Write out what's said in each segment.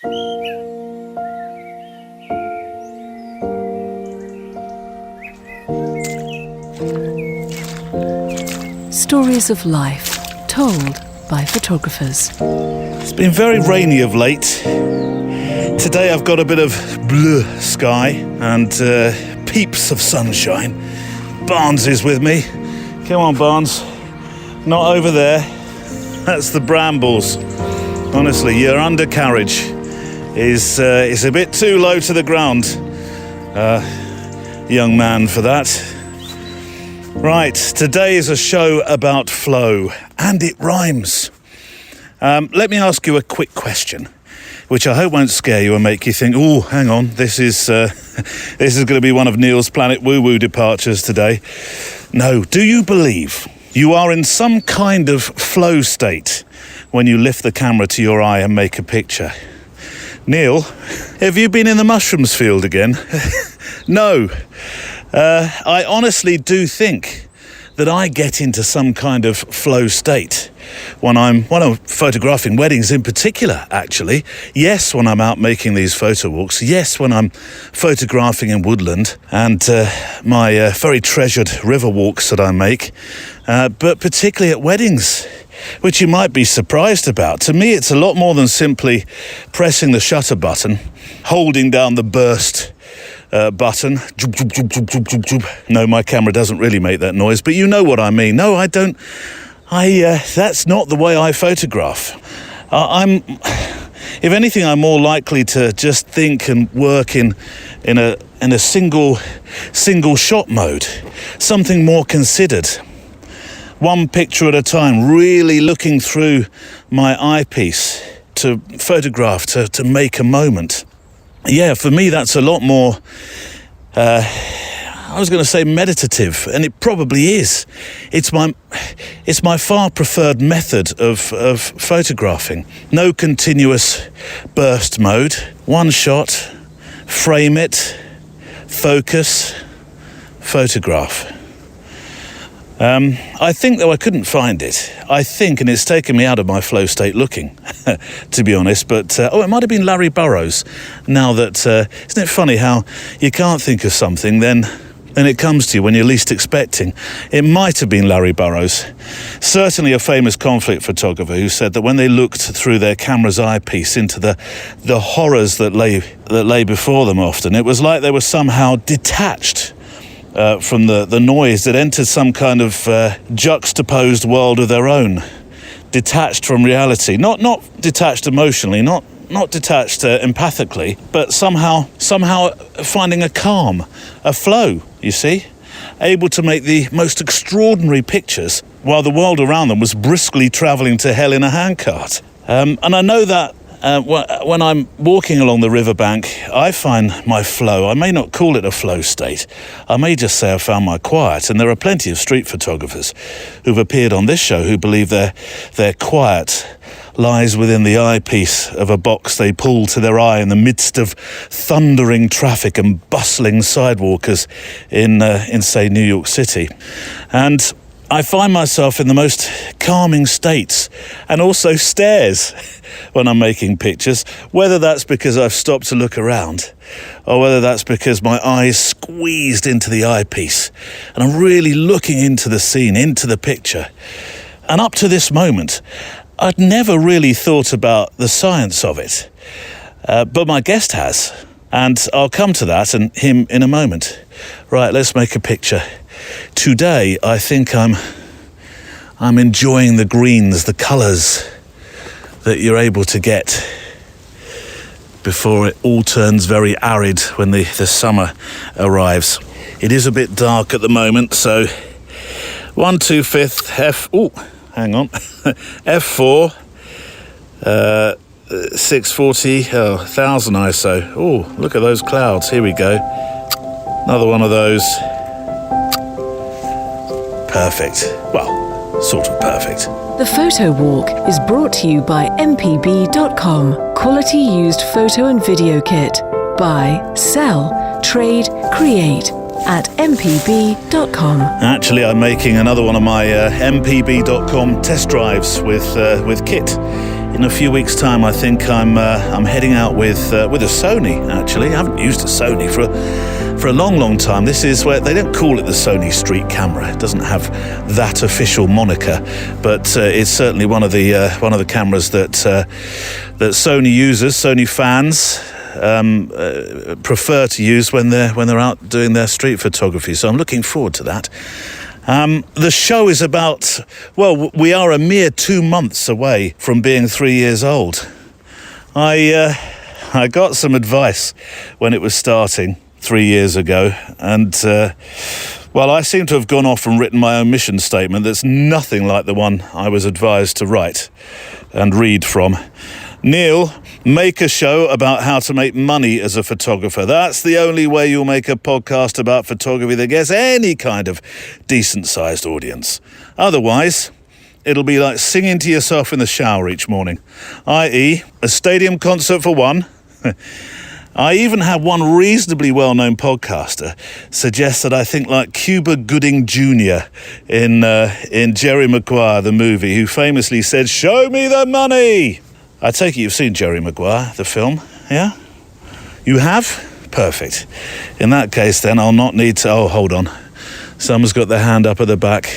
Stories of life told by photographers. It's been very rainy of late. Today I've got a bit of blue sky and peeps of sunshine. Barnes is with me. Come on, Barnes. Not over there. That's the brambles. Honestly, your undercarriage is a bit too low to the ground, young man, for that. Right, today is a show about flow, and it rhymes. Let me ask you a quick question, which I hope won't scare you and make you think, oh, hang on, this is going to be one of Neil's Planet Woo-Woo departures today. No, do you believe you are in some kind of flow state when you lift the camera to your eye and make a picture? Neil, have you been in the mushrooms field again? No. I honestly do think that I get into some kind of flow state when I'm photographing weddings in particular, actually. Yes, when I'm out making these photo walks. Yes, when I'm photographing in woodland and my very treasured river walks that I make. But particularly at weddings, which you might be surprised about. To me, it's a lot more than simply pressing the shutter button, holding down the burst button. No, my camera doesn't really make that noise, but you know what I mean. No, I don't. That's not the way I photograph. If anything, I'm more likely to just think and work in a single shot mode, something more considered. One picture at a time, really looking through my eyepiece to photograph, to make a moment. Yeah, for me, that's a lot more, I was going to say meditative, and it probably is. It's my far preferred method of photographing. No continuous burst mode. One shot, frame it, focus, photograph. I think, though, I couldn't find it. I think, and it's taken me out of my flow state looking, to be honest, but, it might have been Larry Burrows. Now that, isn't it funny how you can't think of something, then it comes to you when you're least expecting. It might have been Larry Burrows, certainly a famous conflict photographer, who said that when they looked through their camera's eyepiece into the horrors that lay before them often, it was like they were somehow detached from the noise that entered some kind of juxtaposed world of their own, detached from reality, not detached emotionally, not detached empathically, but somehow finding a calm, a flow, you see, able to make the most extraordinary pictures while the world around them was briskly travelling to hell in a handcart. And I know that when I'm walking along the riverbank, I find my flow. I may not call it a flow state. I may just say I found my quiet. And there are plenty of street photographers who've appeared on this show who believe their quiet lies within the eyepiece of a box they pull to their eye in the midst of thundering traffic and bustling sidewalkers in say, New York City. And I find myself in the most calming states and also stares when I'm making pictures, whether that's because I've stopped to look around or whether that's because my eyes squeezed into the eyepiece and I'm really looking into the scene, into the picture. And up to this moment, I'd never really thought about the science of it, but my guest has, and I'll come to that and him in a moment. Right, let's make a picture. Today, I think I'm enjoying the greens, the colours that you're able to get before it all turns very arid when the summer arrives. It is a bit dark at the moment, so 1 2/5 F. Oh, hang on, F4, 640, 1000 ISO. Oh, look at those clouds. Here we go. Another one of those. Perfect. Well, sort of perfect. The Photo Walk is brought to you by mpb.com. Quality used photo and video kit. Buy, sell, trade, create at mpb.com. Actually, I'm making another one of my mpb.com test drives with kit In a few weeks' time, I think I'm heading out with a Sony. Actually, I haven't used a Sony for a long time. This is where they don't call it the Sony Street Camera. It doesn't have that official moniker, but it's certainly one of the cameras that Sony users, Sony fans, prefer to use when they're out doing their street photography. So I'm looking forward to that. The show is about, well, we are a mere 2 months away from being 3 years old. I got some advice when it was starting 3 years ago, and well, I seem to have gone off and written my own mission statement that's nothing like the one I was advised to write and read from. Neil, make a show about how to make money as a photographer. That's the only way you'll make a podcast about photography that gets any kind of decent-sized audience. Otherwise, it'll be like singing to yourself in the shower each morning, i.e. a stadium concert for one. I even had one reasonably well-known podcaster suggest that I think like Cuba Gooding Jr. in Jerry Maguire, the movie, who famously said, "Show me the money!" I take it you've seen Jerry Maguire, the film, yeah? You have? Perfect. In that case, then, I'll not need to... Oh, hold on. Someone's got their hand up at the back.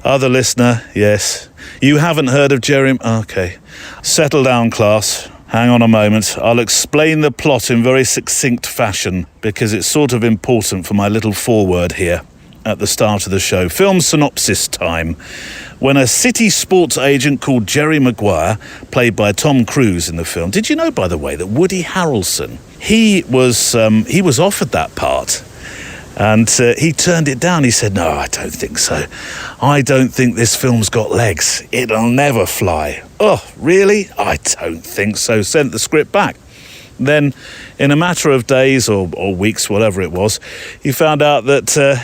Other listener, yes. You haven't heard of Jerry... Okay. Settle down, class. Hang on a moment. I'll explain the plot in very succinct fashion, because it's sort of important for my little foreword here at the start of the show. Film synopsis time. When a city sports agent called Jerry Maguire, played by Tom Cruise in the film... Did you know, by the way, that Woody Harrelson, he was offered that part, and he turned it down. He said, "No, I don't think so. I don't think this film's got legs. It'll never fly." "Oh, really? I don't think so." Sent the script back. Then, in a matter of days or weeks, whatever it was, he found out that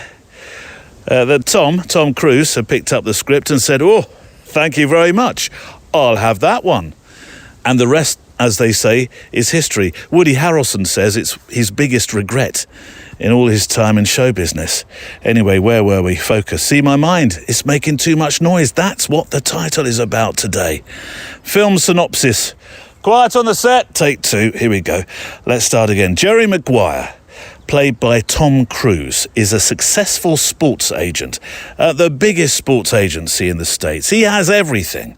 Tom Cruise had picked up the script and said, "Oh, thank you very much. I'll have that one." And the rest, as they say, is history. Woody Harrelson says it's his biggest regret in all his time in show business. Anyway, where were we? Focus. See, my mind is making too much noise. That's what the title is about today. Film synopsis. Quiet on the set. Take 2. Here we go. Let's start again. Jerry Maguire, played by Tom Cruise, is a successful sports agent at the biggest sports agency in the States. He has everything.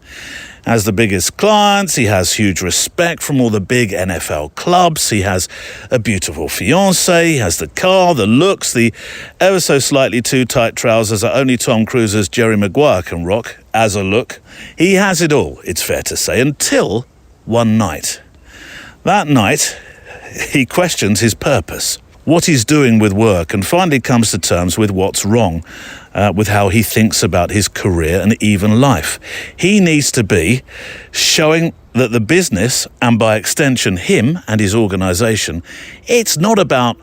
Has the biggest clients, he has huge respect from all the big NFL clubs, he has a beautiful fiancée, he has the car, the looks, the ever so slightly too tight trousers that only Tom Cruise's Jerry Maguire can rock as a look. He has it all, it's fair to say, until one night. That night, he questions his purpose, what he's doing with work, and finally comes to terms with what's wrong with how he thinks about his career and even life. He needs to be showing that the business, and by extension him and his organisation, it's not about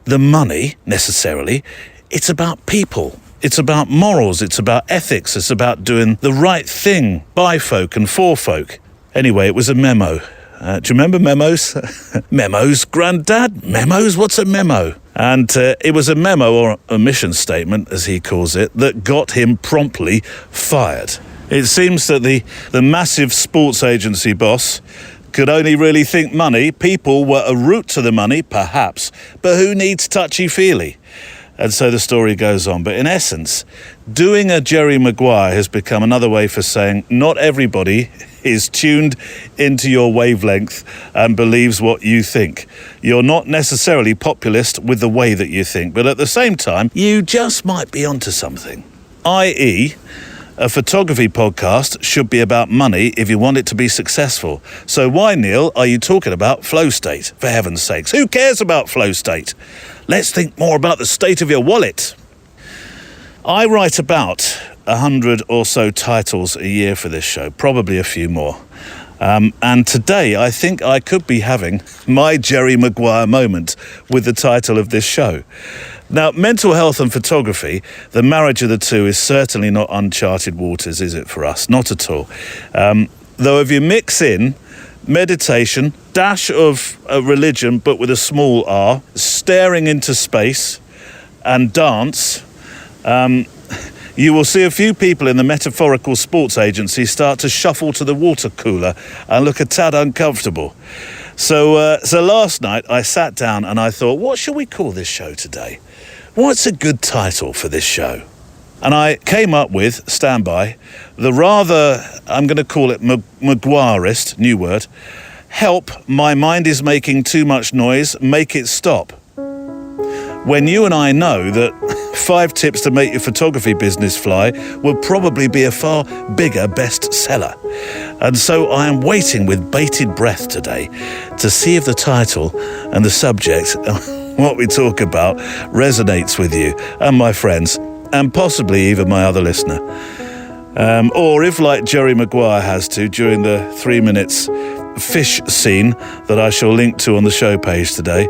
the money necessarily, it's about people. It's about morals, it's about ethics, it's about doing the right thing by folk and for folk. Anyway, it was a memo. Do you remember memos? Memos, Grandad? Memos? What's a memo? And it was a memo, or a mission statement, as he calls it, that got him promptly fired. It seems that the massive sports agency boss could only really think money. People were a route to the money, perhaps, but who needs touchy-feely? And so the story goes on. But in essence, doing a Jerry Maguire has become another way for saying not everybody is tuned into your wavelength and believes what you think. You're not necessarily populist with the way that you think, but at the same time, you just might be onto something. i.e., a photography podcast should be about money if you want it to be successful. So why, Neil, are you talking about flow state? For heaven's sakes, who cares about flow state? Let's think more about the state of your wallet. I write about 100 or so titles a year for this show, probably a few more. And today I think I could be having my Jerry Maguire moment with the title of this show. Now, mental health and photography, the marriage of the two is certainly not uncharted waters, is it, for us? Not at all. Though if you mix in meditation, dash of religion, but with a small r, staring into space, and dance, you will see a few people in the metaphorical sports agency start to shuffle to the water cooler and look a tad uncomfortable. So last night I sat down and I thought, what shall we call this show today? What's a good title for this show? And I came up with, stand by, the rather, I'm going to call it Maguireist, new word, help, my mind is making too much noise, make it stop. When you and I know that 5 tips to make your photography business fly would probably be a far bigger bestseller. And so I am waiting with bated breath today to see if the title and the subject, what we talk about, resonates with you and my friends, and possibly even my other listener. Or if, like Jerry Maguire has to, during the 3 minutes fish scene that I shall link to on the show page today,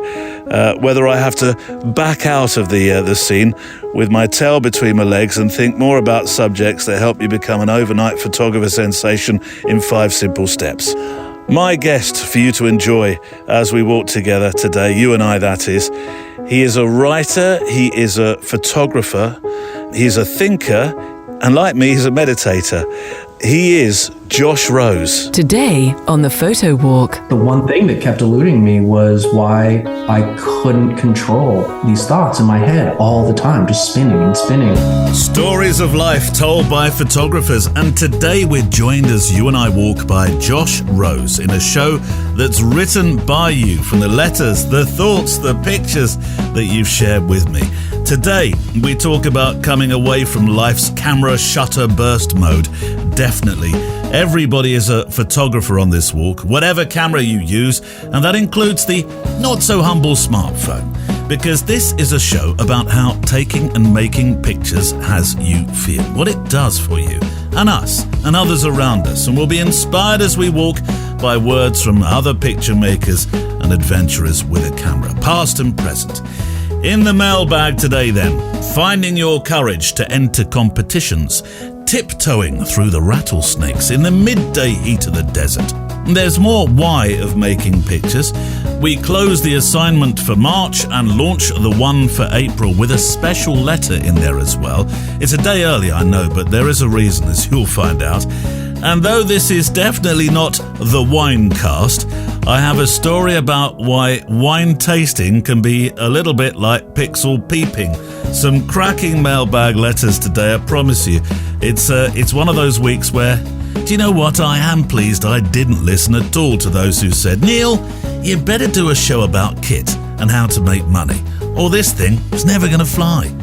whether I have to back out of the scene with my tail between my legs and think more about subjects that help you become an overnight photographer sensation in 5 simple steps. My guest for you to enjoy as we walk together today, you and I that is, he is a writer, he is a photographer, he is a thinker, and like me, he's a meditator. He is Josh Rose. Today on the Photowalk. The one thing that kept eluding me was why I couldn't control these thoughts in my head all the time, just spinning and spinning. Stories of life told by photographers, and today we're joined as you and I walk by Josh Rose in a show that's written by you, from the letters, the thoughts, the pictures that you've shared with me. Today we talk about coming away from life's camera shutter burst mode. Definitely. Everybody is a photographer on this walk, whatever camera you use, and that includes the not-so-humble smartphone. Because this is a show about how taking and making pictures has you feel, what it does for you, and us, and others around us, and we'll be inspired as we walk by words from other picture makers and adventurers with a camera, past and present. In the mailbag today then, finding your courage to enter competitions, tiptoeing through the rattlesnakes in the midday heat of the desert. There's more why of making pictures. We close the assignment for March and launch the one for April with a special letter in there as well. It's a day early, I know, but there is a reason, as you'll find out. And though this is definitely not the Winecast, I have a story about why wine tasting can be a little bit like pixel peeping. Some cracking mailbag letters today, I promise you. It's one of those weeks where, do you know what, I am pleased I didn't listen at all to those who said, Neil, you better do a show about kit and how to make money, or this thing is never going to fly.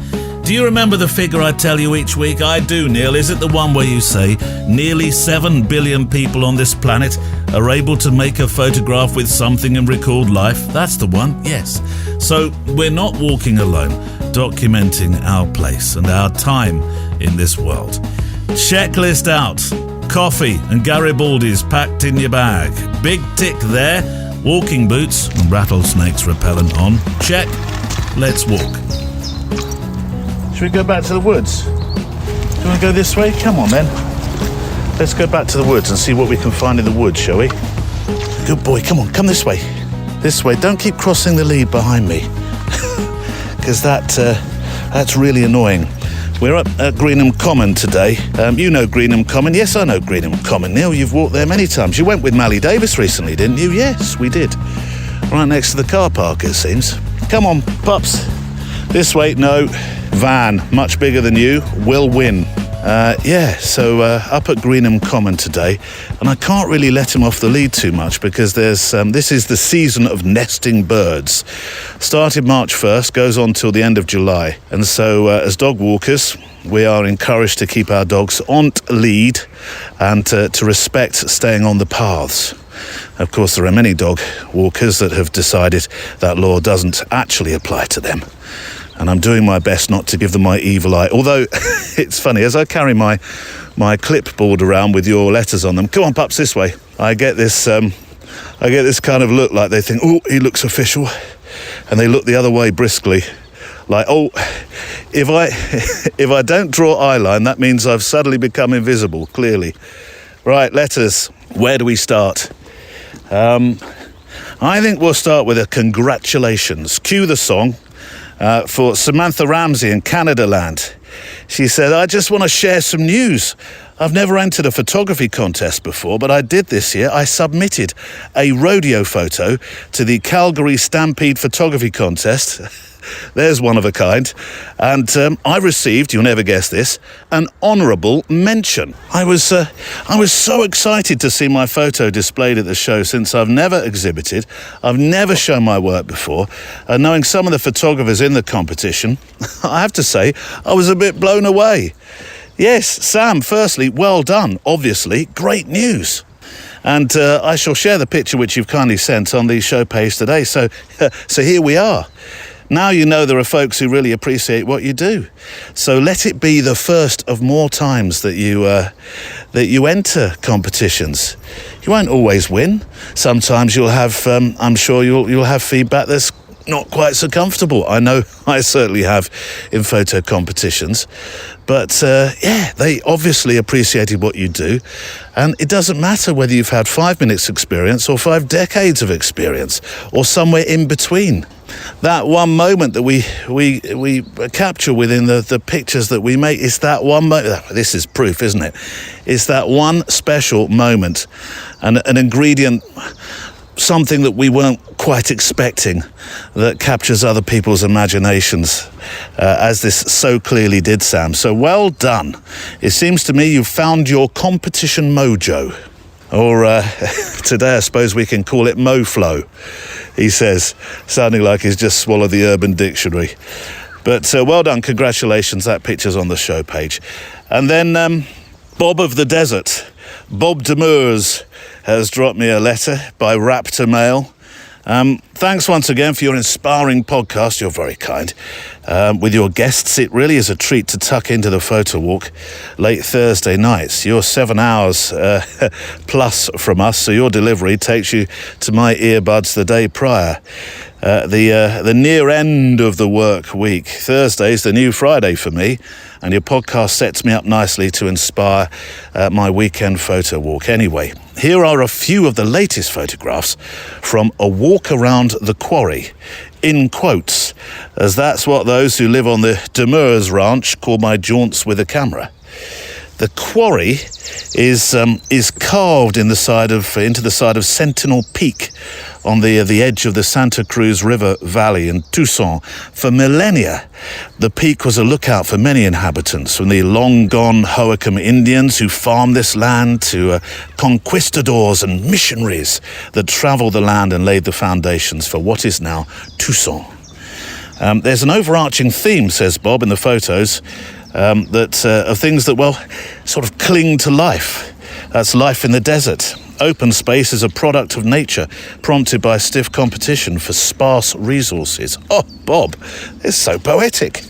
Do you remember the figure I tell you each week? I do, Neil. Is it the one where you say nearly 7 billion people on this planet are able to make a photograph with something and record life? That's the one, yes. So we're not walking alone, documenting our place and our time in this world. Checklist out. Coffee and Garibaldi's packed in your bag. Big tick there. Walking boots and rattlesnakes repellent on. Check. Let's walk. Should we go back to the woods? Do you want to go this way? Come on then. Let's go back to the woods and see what we can find in the woods, shall we? Good boy, come on, come this way. This way, don't keep crossing the lead behind me. Because that's really annoying. We're up at Greenham Common today. You know Greenham Common? Yes, I know Greenham Common. Neil, you've walked there many times. You went with Mally Davis recently, didn't you? Yes, we did. Right next to the car park, it seems. Come on, pups. This way, no. Van, much bigger than you, will win. So up at Greenham Common today, and I can't really let him off the lead too much because this is the season of nesting birds. Started March 1st, goes on till the end of July. And so as dog walkers, we are encouraged to keep our dogs on lead and to respect staying on the paths. Of course, there are many dog walkers that have decided that law doesn't actually apply to them. And I'm doing my best not to give them my evil eye. Although, it's funny, as I carry my clipboard around with your letters on them, come on, pups, this way, I get this kind of look like they think, oh, he looks official. And they look the other way briskly, like, oh, if I don't draw eye line, that means I've suddenly become invisible, clearly. Right, letters. Where do we start? I think we'll start with a congratulations. Cue the song. For Samantha Ramsey in Canada Land. She said, I just want to share some news. I've never entered a photography contest before, but I did this year. I submitted a rodeo photo to the Calgary Stampede Photography Contest. There's one of a kind. And I received, you'll never guess this, an honourable mention. I was so excited to see my photo displayed at the show, since I've never exhibited, I've never shown my work before, and knowing some of the photographers in the competition, I have to say, I was a bit blown away. Yes, Sam, firstly, well done. Obviously, great news. And I shall share the picture which you've kindly sent on the show page today. So here we are. Now you know there are folks who really appreciate what you do. So let it be the first of more times that you enter competitions. You won't always win. Sometimes you'll have, I'm sure you'll have feedback that's not quite so comfortable. I know I certainly have in photo competitions. But they obviously appreciated what you do. And it doesn't matter whether you've had 5 minutes experience or 5 decades of experience or somewhere in between. That one moment that we capture within the pictures that we make is that one moment. This is proof, isn't it? It's that one special moment, and an ingredient, something that we weren't quite expecting, that captures other people's imaginations, as this so clearly did, Sam. So well done. It seems to me you've found your competition mojo. Or today I suppose we can call it MoFlow, he says, sounding like he's just swallowed the Urban Dictionary. But well done, congratulations, that picture's on the show page. And then Bob of the Desert, Bob Demers, has dropped me a letter by Raptor Mail. Thanks once again for your inspiring podcast. You're very kind. With your guests, it really is a treat to tuck into the Photowalk late Thursday nights. You're 7 hours plus from us, so your delivery takes you to my earbuds the day prior. The near end of the work week. Thursday's the new Friday for me, and your podcast sets me up nicely to inspire my weekend photo walk. Anyway, here are a few of the latest photographs from a walk around the quarry, in quotes, as that's what those who live on the Demers Ranch call my jaunts with a camera. The quarry is carved into the side of Sentinel Peak on the edge of the Santa Cruz River Valley in Tucson. For millennia, the peak was a lookout for many inhabitants, from the long-gone Hohokam Indians who farmed this land to conquistadors and missionaries that traveled the land and laid the foundations for what is now Tucson. There's an overarching theme, says Bob, in the photos, of things that, well, sort of cling to life. That's life in the desert. Open space is a product of nature, prompted by stiff competition for sparse resources. Oh, Bob, it's so poetic.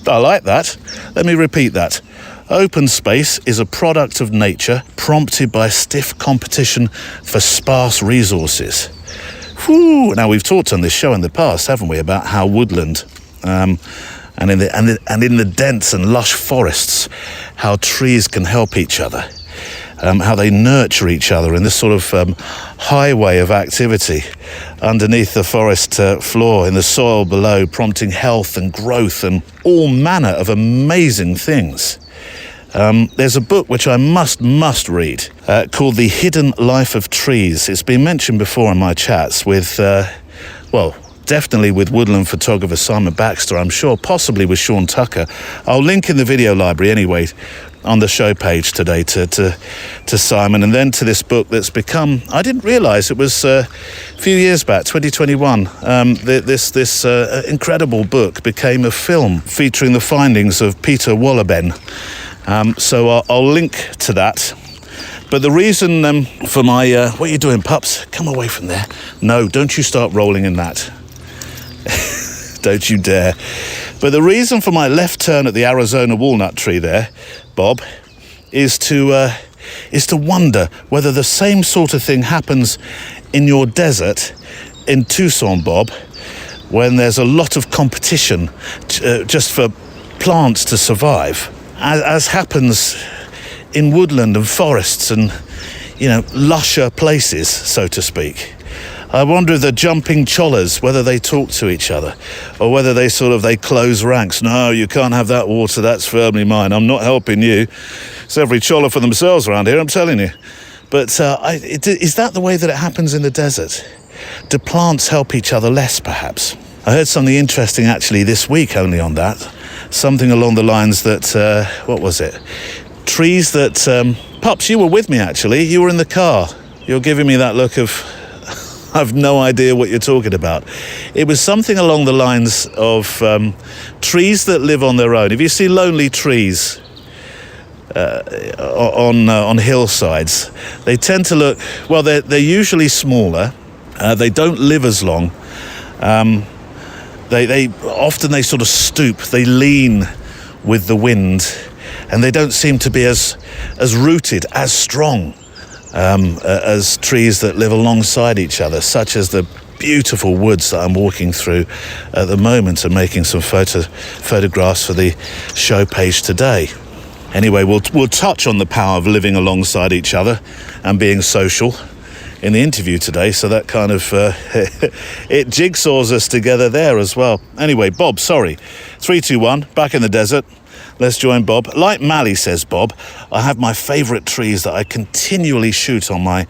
I like that. Let me repeat that. Open space is a product of nature, prompted by stiff competition for sparse resources. Whew. Now, we've talked on this show in the past, haven't we, about how woodland and in the dense and lush forests, how trees can help each other, how they nurture each other in this sort of highway of activity underneath the forest floor, in the soil below, prompting health and growth and all manner of amazing things. There's a book which I must read called The Hidden Life of Trees. It's been mentioned before in my chats with, definitely with woodland photographer Simon Baxter, I'm sure, possibly with Sean Tucker. I'll link in the video library anyway on the show page today to Simon, and then to this book that's become, I didn't realise it was a few years back, 2021, this incredible book became a film featuring the findings of Peter Wolleben. So I'll link to that. But the reason for my... what are you doing, pups? Come away from there. No, don't you start rolling in that. Don't you dare. But the reason for my left turn at the Arizona walnut tree there, Bob, is to wonder whether the same sort of thing happens in your desert in Tucson, Bob, when there's a lot of competition just for plants to survive, as happens in woodland and forests and, lusher places, so to speak. I wonder if the jumping chollas, whether they talk to each other, or whether they close ranks. No, you can't have that water, that's firmly mine. I'm not helping you. It's every cholla for themselves around here, I'm telling you. But is that the way that it happens in the desert? Do plants help each other less, perhaps? I heard something interesting, actually, this week only on that. Something along the lines that, what was it? Trees that, Pups, you were with me, actually. You were in the car. You're giving me that look of, I've no idea what you're talking about. It was something along the lines of trees that live on their own. If you see lonely trees on hillsides, they tend to look, well, they're usually smaller. They don't live as long. They often sort of stoop. They lean with the wind, and they don't seem to be as rooted, as strong as trees that live alongside each other, such as the beautiful woods that I'm walking through at the moment and making some photographs for the show page today. Anyway, we'll touch on the power of living alongside each other and being social in the interview today, so that kind of it jigsaws us together there as well. Anyway, Bob, sorry. 321, back in the desert. Let's join Bob. Like Mally, says Bob, I have my favourite trees that I continually shoot on my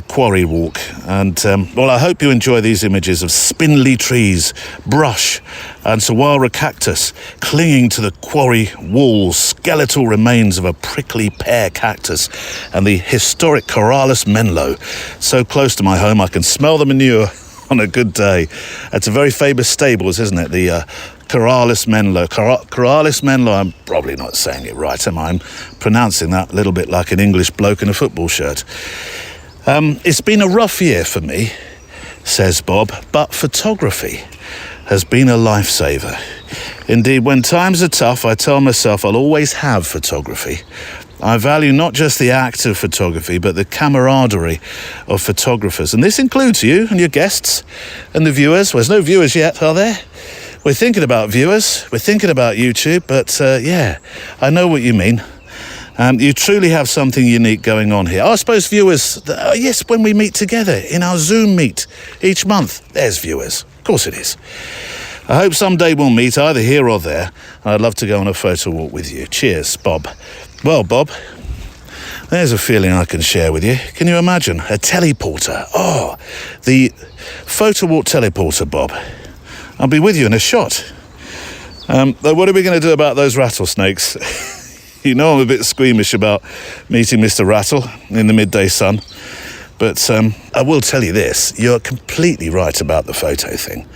quarry walk. And, well, I hope you enjoy these images of spindly trees, brush, and saguaro cactus clinging to the quarry walls, skeletal remains of a prickly pear cactus, and the historic Corrales Menlo. So close to my home, I can smell the manure on a good day. It's a very famous stables, isn't it? The Corrales Menlo. Corrales Menlo, I'm probably not saying it right, am I? I'm pronouncing that a little bit like an English bloke in a football shirt. It's been a rough year for me, says Bob, but photography has been a lifesaver. Indeed, when times are tough, I tell myself I'll always have photography. I value not just the act of photography, but the camaraderie of photographers. And this includes you and your guests and the viewers. Well, there's no viewers yet, are there? We're thinking about viewers. We're thinking about YouTube. But yeah, I know what you mean. You truly have something unique going on here. I suppose viewers, yes, when we meet together in our Zoom meet each month, there's viewers. Of course it is. I hope someday we'll meet either here or there. I'd love to go on a photo walk with you. Cheers, Bob. Well, Bob, there's a feeling I can share with you. Can you imagine? A teleporter. Oh, the photo walk teleporter, Bob. I'll be with you in a shot. What are we going to do about those rattlesnakes? You know I'm a bit squeamish about meeting Mr. Rattle in the midday sun. But I will tell you this, you're completely right about the photo thing.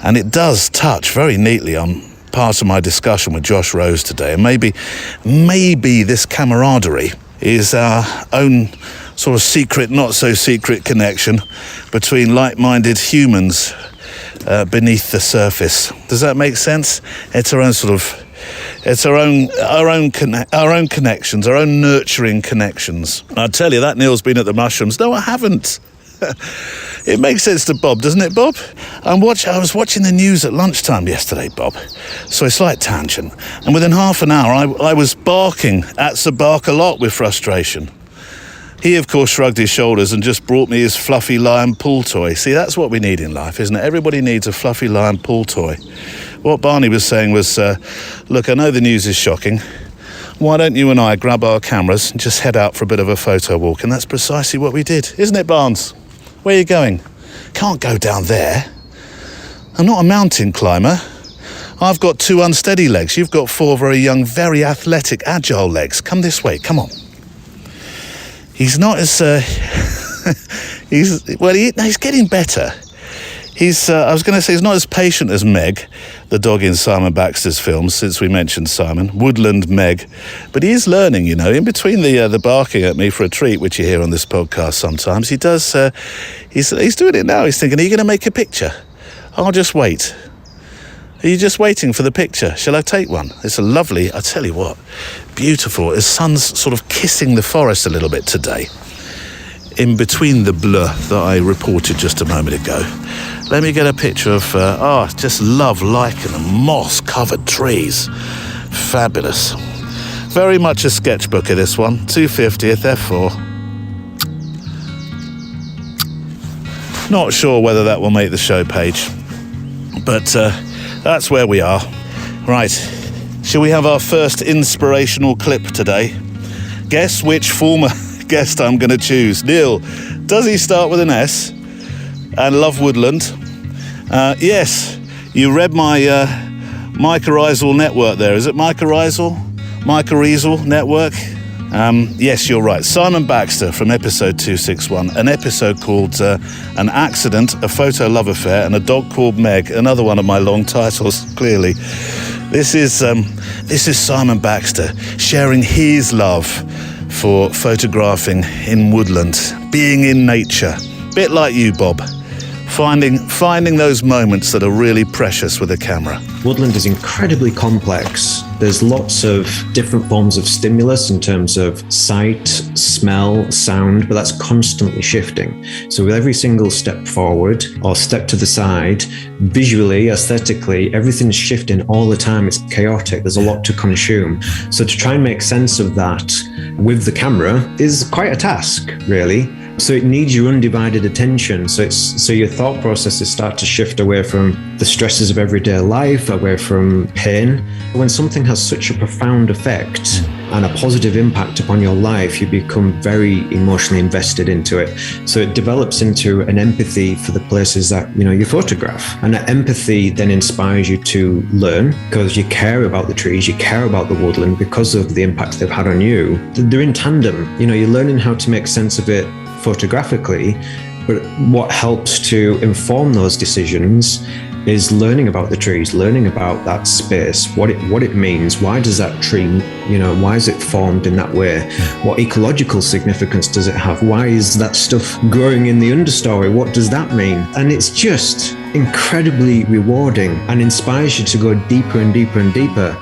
And it does touch very neatly on part of my discussion with Josh Rose today. And maybe this camaraderie is our own sort of secret, not so secret connection between like-minded humans beneath the surface. Does that make sense? It's our own sort of... It's our own connections, our own nurturing connections. I tell you, that Neil's been at the mushrooms. No, I haven't. It makes sense to Bob, doesn't it, Bob? I was watching the news at lunchtime yesterday, Bob. So it's like tangent. And within half an hour, I was barking at Sir Bark-a-Lot with frustration. He, of course, shrugged his shoulders and just brought me his fluffy lion pool toy. See, that's what we need in life, isn't it? Everybody needs a fluffy lion pool toy. What Barney was saying was, look, I know the news is shocking. Why don't you and I grab our cameras and just head out for a bit of a photo walk? And that's precisely what we did. Isn't it, Barnes? Where are you going? Can't go down there. I'm not a mountain climber. I've got 2 unsteady legs. You've got 4 very young, very athletic, agile legs. Come this way. Come on. He's not as... he's getting better. I was going to say he's not as patient as Meg, the dog in Simon Baxter's films, since we mentioned Simon, Woodland Meg. But he is learning, you know, in between the barking at me for a treat, which you hear on this podcast sometimes, he does, he's doing it now. He's thinking, are you going to make a picture? I'll just wait. Are you just waiting for the picture? Shall I take one? It's a lovely, I tell you what, beautiful. The sun's sort of kissing the forest a little bit today, in between the blur that I reported just a moment ago. Let me get a picture of, just love lichen and moss-covered trees. Fabulous. Very much a sketchbooker, this one. 250th F4. not sure whether that will make the show page, but that's where we are. Right, shall we have our first inspirational clip today? Guess which former guest I'm going to choose. Neil, does he start with an S? And love woodland? Yes, you read my mycorrhizal network there. Is it mycorrhizal? Mycorrhizal network? Yes, you're right. Simon Baxter from episode 261, an episode called An Accident, a Photo Love Affair, and a Dog Called Meg, another one of my long titles, clearly. This is Simon Baxter sharing his love for photographing in woodland, being in nature. Bit like you, Bob. Finding those moments that are really precious with a camera. Woodland is incredibly complex. There's lots of different forms of stimulus in terms of sight, smell, sound, but that's constantly shifting. So with every single step forward or step to the side, visually, aesthetically, everything's shifting all the time. It's chaotic. There's a lot to consume. So to try and make sense of that with the camera is quite a task, really. So it needs your undivided attention. So your thought processes start to shift away from the stresses of everyday life, away from pain. When something has such a profound effect and a positive impact upon your life, you become very emotionally invested into it. So it develops into an empathy for the places that you photograph. And that empathy then inspires you to learn because you care about the trees, you care about the woodland because of the impact they've had on you. They're in tandem. You're learning how to make sense of it photographically, but what helps to inform those decisions is learning about the trees, learning about that space, what it means, why does that tree, why is it formed in that way? What ecological significance does it have? Why is that stuff growing in the understory? What does that mean? And it's just incredibly rewarding and inspires you to go deeper and deeper and deeper.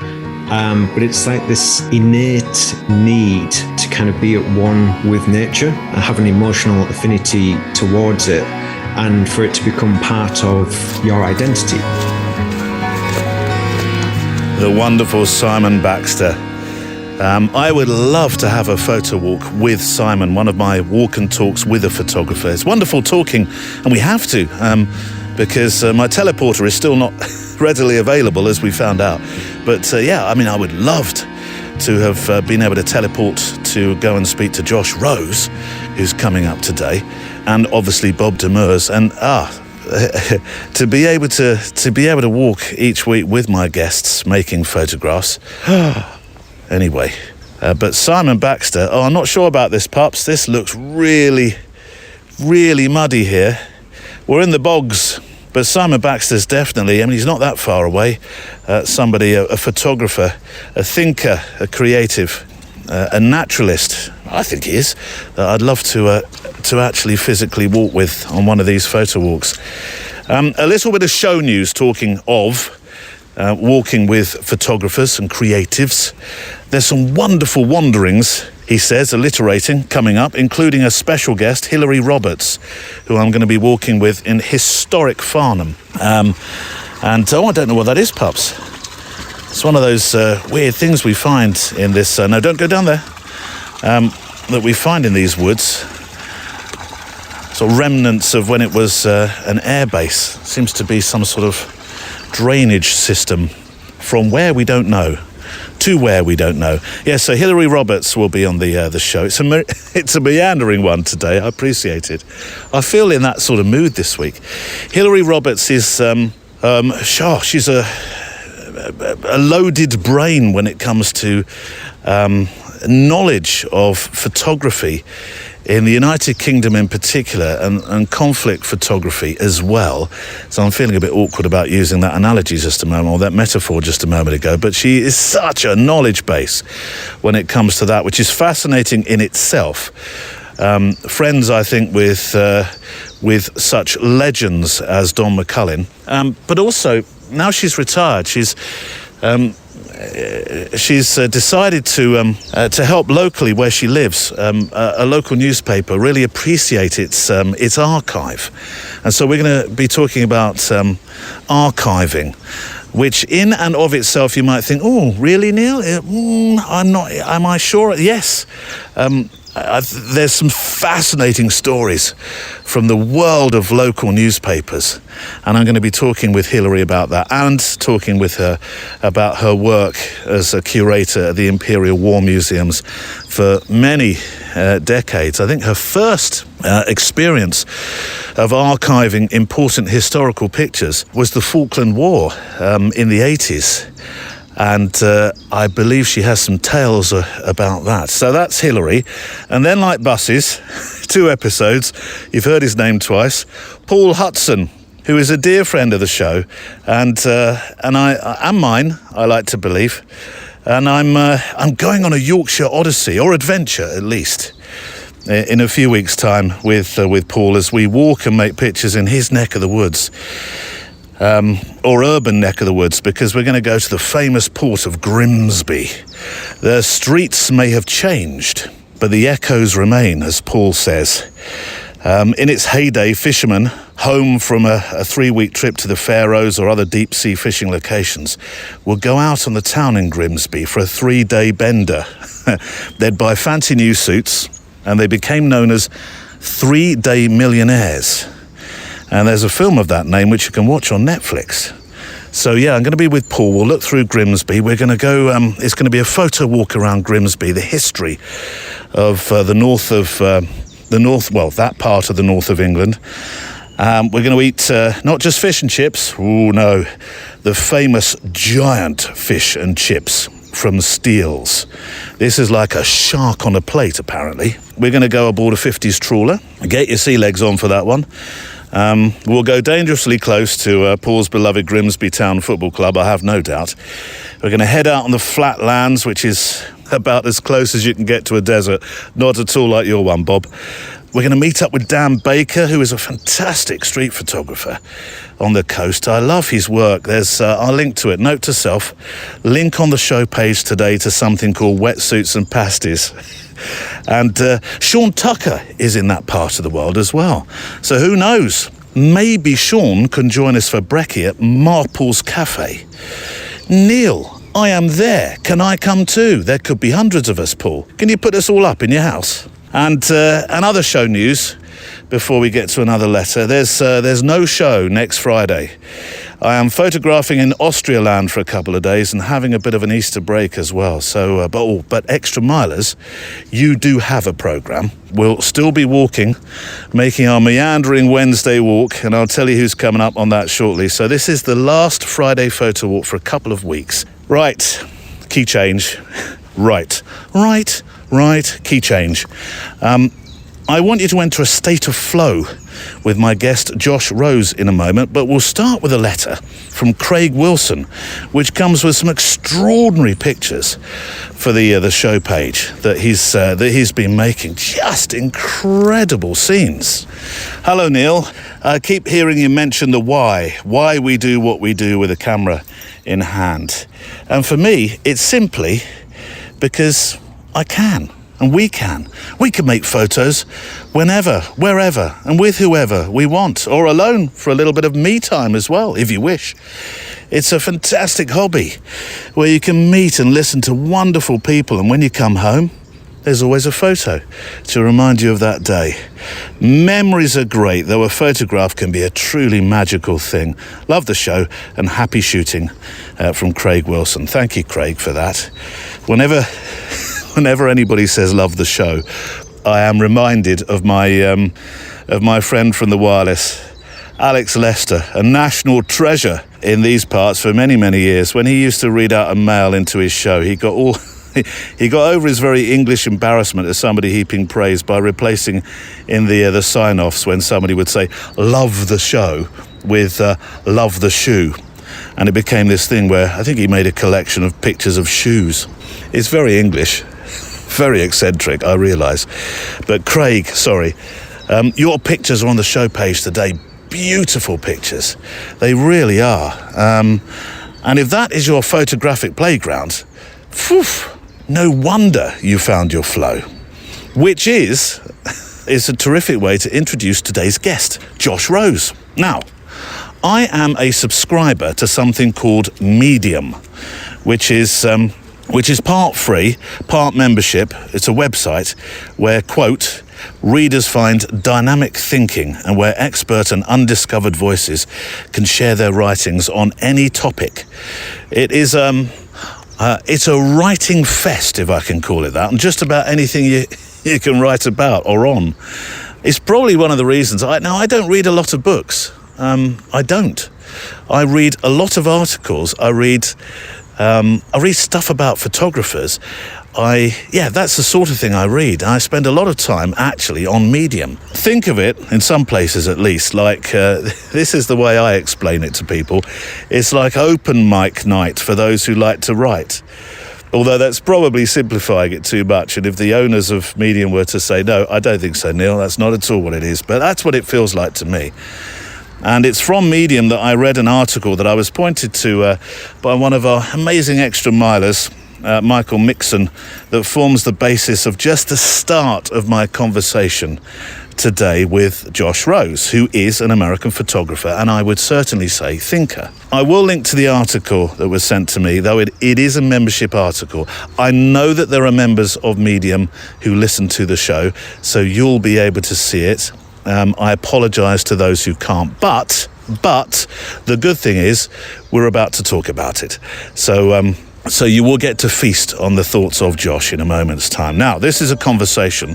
But it's like this innate need to kind of be at one with nature and have an emotional affinity towards it, and for it to become part of your identity. The wonderful Simon Baxter. I would love to have a photo walk with Simon, one of my walk and talks with a photographer. It's wonderful talking, and we have to, because my teleporter is still not readily available, as we found out. But I would love to have been able to teleport to go and speak to Josh Rose, who's coming up today, and obviously Bob Demers, and to be able to walk each week with my guests making photographs. Anyway, but Simon Baxter. Oh, I'm not sure about this, pups. This looks really, really muddy here. We're in the bogs. But Simon Baxter's definitely, he's not that far away. Somebody, a photographer, a thinker, a creative, a naturalist, I think he is, that I'd love to actually physically walk with on one of these photo walks. A little bit of show news talking of walking with photographers and creatives. There's some wonderful wanderings, he says, alliterating, coming up, including a special guest, Hilary Roberts, who I'm going to be walking with in historic Farnham. I don't know what that is, pups. It's one of those weird things we find in this... no, don't go down there. That we find in these woods. Sort of remnants of when it was an air base. Seems to be some sort of drainage system from where we don't know to where we don't know. Yes, so Hilary Roberts will be on the show. It's a meandering one today. I appreciate it. I feel in that sort of mood this week. Hilary Roberts is she's a loaded brain when it comes to knowledge of photography in the United Kingdom in particular, and conflict photography as well. So I'm feeling a bit awkward about using that analogy just a moment, or that metaphor just a moment ago, but she is such a knowledge base when it comes to that, which is fascinating in itself. Friends, I think, with such legends as Don McCullin, but also now she's retired. She's decided to help locally where she lives. A local newspaper really appreciate its archive, and so we're going to be talking about archiving, which in and of itself you might think, oh, really, Neil? I'm not. Am I sure? Yes. there's some fascinating stories from the world of local newspapers, and I'm going to be talking with Hilary about that, and talking with her about her work as a curator at the Imperial War Museums for many decades. I think her first experience of archiving important historical pictures was the Falkland War in the 80s. And I believe she has some tales about that. So that's Hilary. And then, like buses, 2 episodes, you've heard his name twice, Paul Hudson, who is a dear friend of the show, and mine, I like to believe. And I'm going on a Yorkshire odyssey, or adventure at least, in a few weeks' time with Paul, as we walk and make pictures in his neck of the woods. Or urban neck of the woods, because we're going to go to the famous port of Grimsby. The streets may have changed, but the echoes remain, as Paul says. In its heyday, fishermen, home from a 3-week trip to the Faroes or other deep-sea fishing locations, would go out on the town in Grimsby for a 3-day bender. They'd buy fancy new suits, and they became known as 3-day millionaires. And there's a film of that name which you can watch on Netflix. So yeah, I'm going to be with Paul. We'll look through Grimsby. We're going to go, it's going to be a photo walk around Grimsby, the history of that part of the north of England. We're going to eat not just fish and chips, no, the famous giant fish and chips from Steele's. This is like a shark on a plate, apparently. We're going to go aboard a 50s trawler. Get your sea legs on for that one. We'll go dangerously close to Paul's beloved Grimsby Town Football Club, I have no doubt. We're going to head out on the flat lands, which is about as close as you can get to a desert. Not at all like your one, Bob. We're going to meet up with Dan Baker, who is a fantastic street photographer on the coast. I love his work. There's I'll link to it. Note to self, link on the show page today to something called Wetsuits and Pasties. And Sean Tucker is in that part of the world as well. So who knows? Maybe Sean can join us for brekkie at Marple's Cafe. Neil, I am there. Can I come too? There could be hundreds of us, Paul. Can you put us all up in your house? And other show news before we get to another letter. There's no show next Friday. I am photographing in Austria land for a couple of days and having a bit of an Easter break as well. So, but extra milers, you do have a programme. We'll still be walking, making our meandering Wednesday walk, and I'll tell you who's coming up on that shortly. So this is the last Friday photo walk for a couple of weeks. Right, key change. Right, key change. I want you to enter a state of flow with my guest Josh Rose in a moment, but we'll start with a letter from Craig Wilson, which comes with some extraordinary pictures for the show page that he's been making. Just incredible scenes. Hello, Neil. I keep hearing you mention the why we do what we do with a camera in hand. And for me, it's simply because I can. And we can. We can make photos whenever, wherever, and with whoever we want, or alone for a little bit of me time as well, if you wish. It's a fantastic hobby where you can meet and listen to wonderful people, and when you come home, there's always a photo to remind you of that day. Memories are great, though a photograph can be a truly magical thing. Love the show, and happy shooting from Craig Wilson. Thank you, Craig, for that. Whenever anybody says love the show, I am reminded of my friend from the wireless, Alex Lester, a national treasure in these parts for many, many years. When he used to read out a mail into his show, he got over his very English embarrassment as somebody heaping praise by replacing in the sign-offs when somebody would say love the show with love the shoe. And it became this thing where I think he made a collection of pictures of shoes. It's very English. Very eccentric, I realise. But Craig, your pictures are on the show page today. Beautiful pictures. They really are. And if that is your photographic playground, no wonder you found your flow. Which is a terrific way to introduce today's guest, Josh Rose. Now, I am a subscriber to something called Medium, which is which is part free, part membership. It's a website where, quote, readers find dynamic thinking and where expert and undiscovered voices can share their writings on any topic. It is it's a writing fest, if I can call it that, and just about anything you can write about or on. It's probably one of the reasons. I don't read a lot of books. I don't. I read a lot of articles. I read stuff about photographers. That's the sort of thing I read. I spend a lot of time actually on Medium. Think of it, in some places at least, like this is the way I explain it to people. It's like open mic night for those who like to write. Although that's probably simplifying it too much. And if the owners of Medium were to say, no, I don't think so, Neil, that's not at all what it is. But that's what it feels like to me. And it's from Medium that I read an article that I was pointed to by one of our amazing extra milers, Michael Mixon, that forms the basis of just the start of my conversation today with Josh Rose, who is an American photographer and I would certainly say thinker. I will link to the article that was sent to me, though it is a membership article. I know that there are members of Medium who listen to the show, so you'll be able to see it. I apologise to those who can't, but the good thing is we're about to talk about it. So you will get to feast on the thoughts of Josh in a moment's time. Now, this is a conversation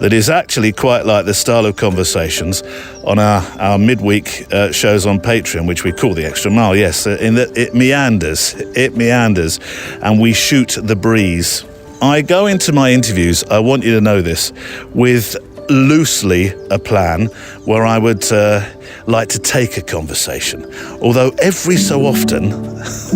that is actually quite like the style of conversations on our midweek shows on Patreon, which we call The Extra Mile. Yes, in that it meanders, and we shoot the breeze. I go into my interviews, I want you to know this, with loosely a plan where I would like to take a conversation, although every so often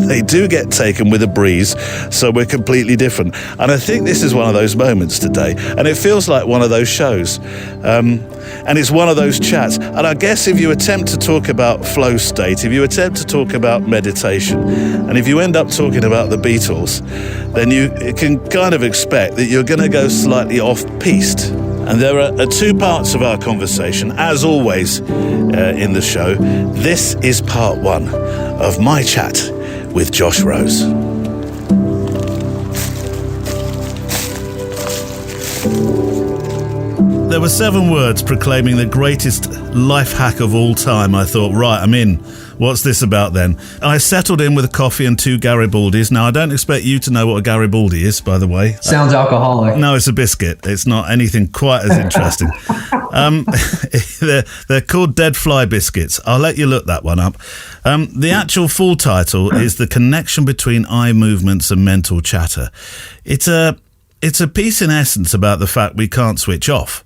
they do get taken with a breeze, so we're completely different. And I think this is one of those moments today, and it feels like one of those shows, and it's one of those chats. And I guess if you attempt to talk about flow state, if you attempt to talk about meditation, and if you end up talking about the Beatles, then you can kind of expect that you're going to go slightly off-piste. And there are two parts of our conversation, as always in the show. This is part one of my chat with Josh Rose. There were 7 words proclaiming the greatest life hack of all time. I thought, right, I'm in. What's this about then? I settled in with a coffee and 2 Garibaldis. Now, I don't expect you to know what a Garibaldi is, by the way. Sounds alcoholic. No, it's a biscuit. It's not anything quite as interesting. They're called dead fly biscuits. I'll let you look that one up. The actual full title is The Connection Between Eye Movements and Mental Chatter. It's a piece in essence about the fact we can't switch off.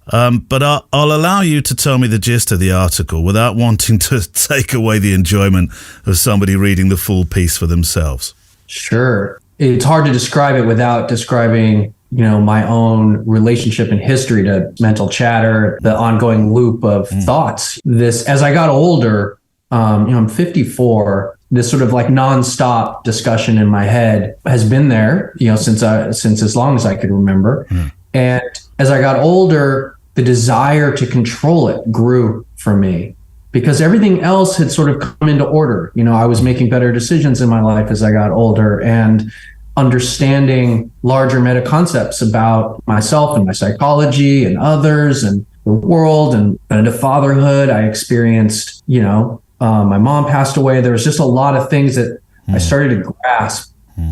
But I'll allow you to tell me the gist of the article without wanting to take away the enjoyment of somebody reading the full piece for themselves. Sure. It's hard to describe it without describing, my own relationship and history to mental chatter, the ongoing loop of thoughts. This, as I got older, I'm 54. This sort of like nonstop discussion in my head has been there, since as long as I could remember. And as I got older, the desire to control it grew for me because everything else had sort of come into order. I was making better decisions in my life as I got older and understanding larger meta concepts about myself and my psychology and others and the world and into fatherhood. I experienced, my mom passed away. There was just a lot of things that I started to grasp.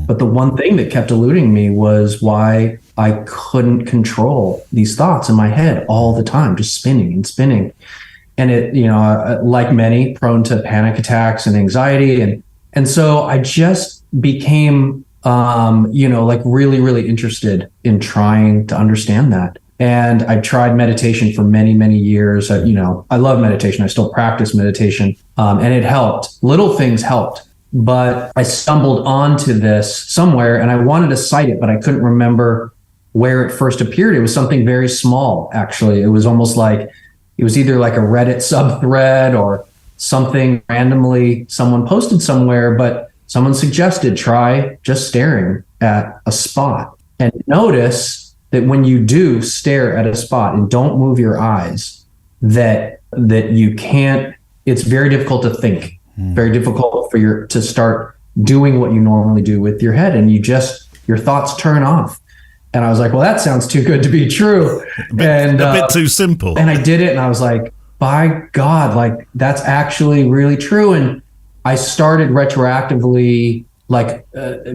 But the one thing that kept eluding me was why I couldn't control these thoughts in my head all the time, just spinning and spinning. And it, like many, prone to panic attacks and anxiety. And so I just became, really, really interested in trying to understand that. And I tried meditation for many, many years. I love meditation. I still practice meditation. And it helped. Little things helped. But I stumbled onto this somewhere and I wanted to cite it, but I couldn't remember where it first appeared. It was something very small, actually. It was almost like it was either like a Reddit subthread or something randomly someone posted somewhere, but someone suggested try just staring at a spot and notice that when you do stare at a spot and don't move your eyes, that you can't, it's very difficult to think. Very difficult to start doing what you normally do with your head, and your thoughts turn off. And I was like, well, that sounds too good to be true. A bit too simple. And I did it, and I was like, by God, like that's actually really true. And I started retroactively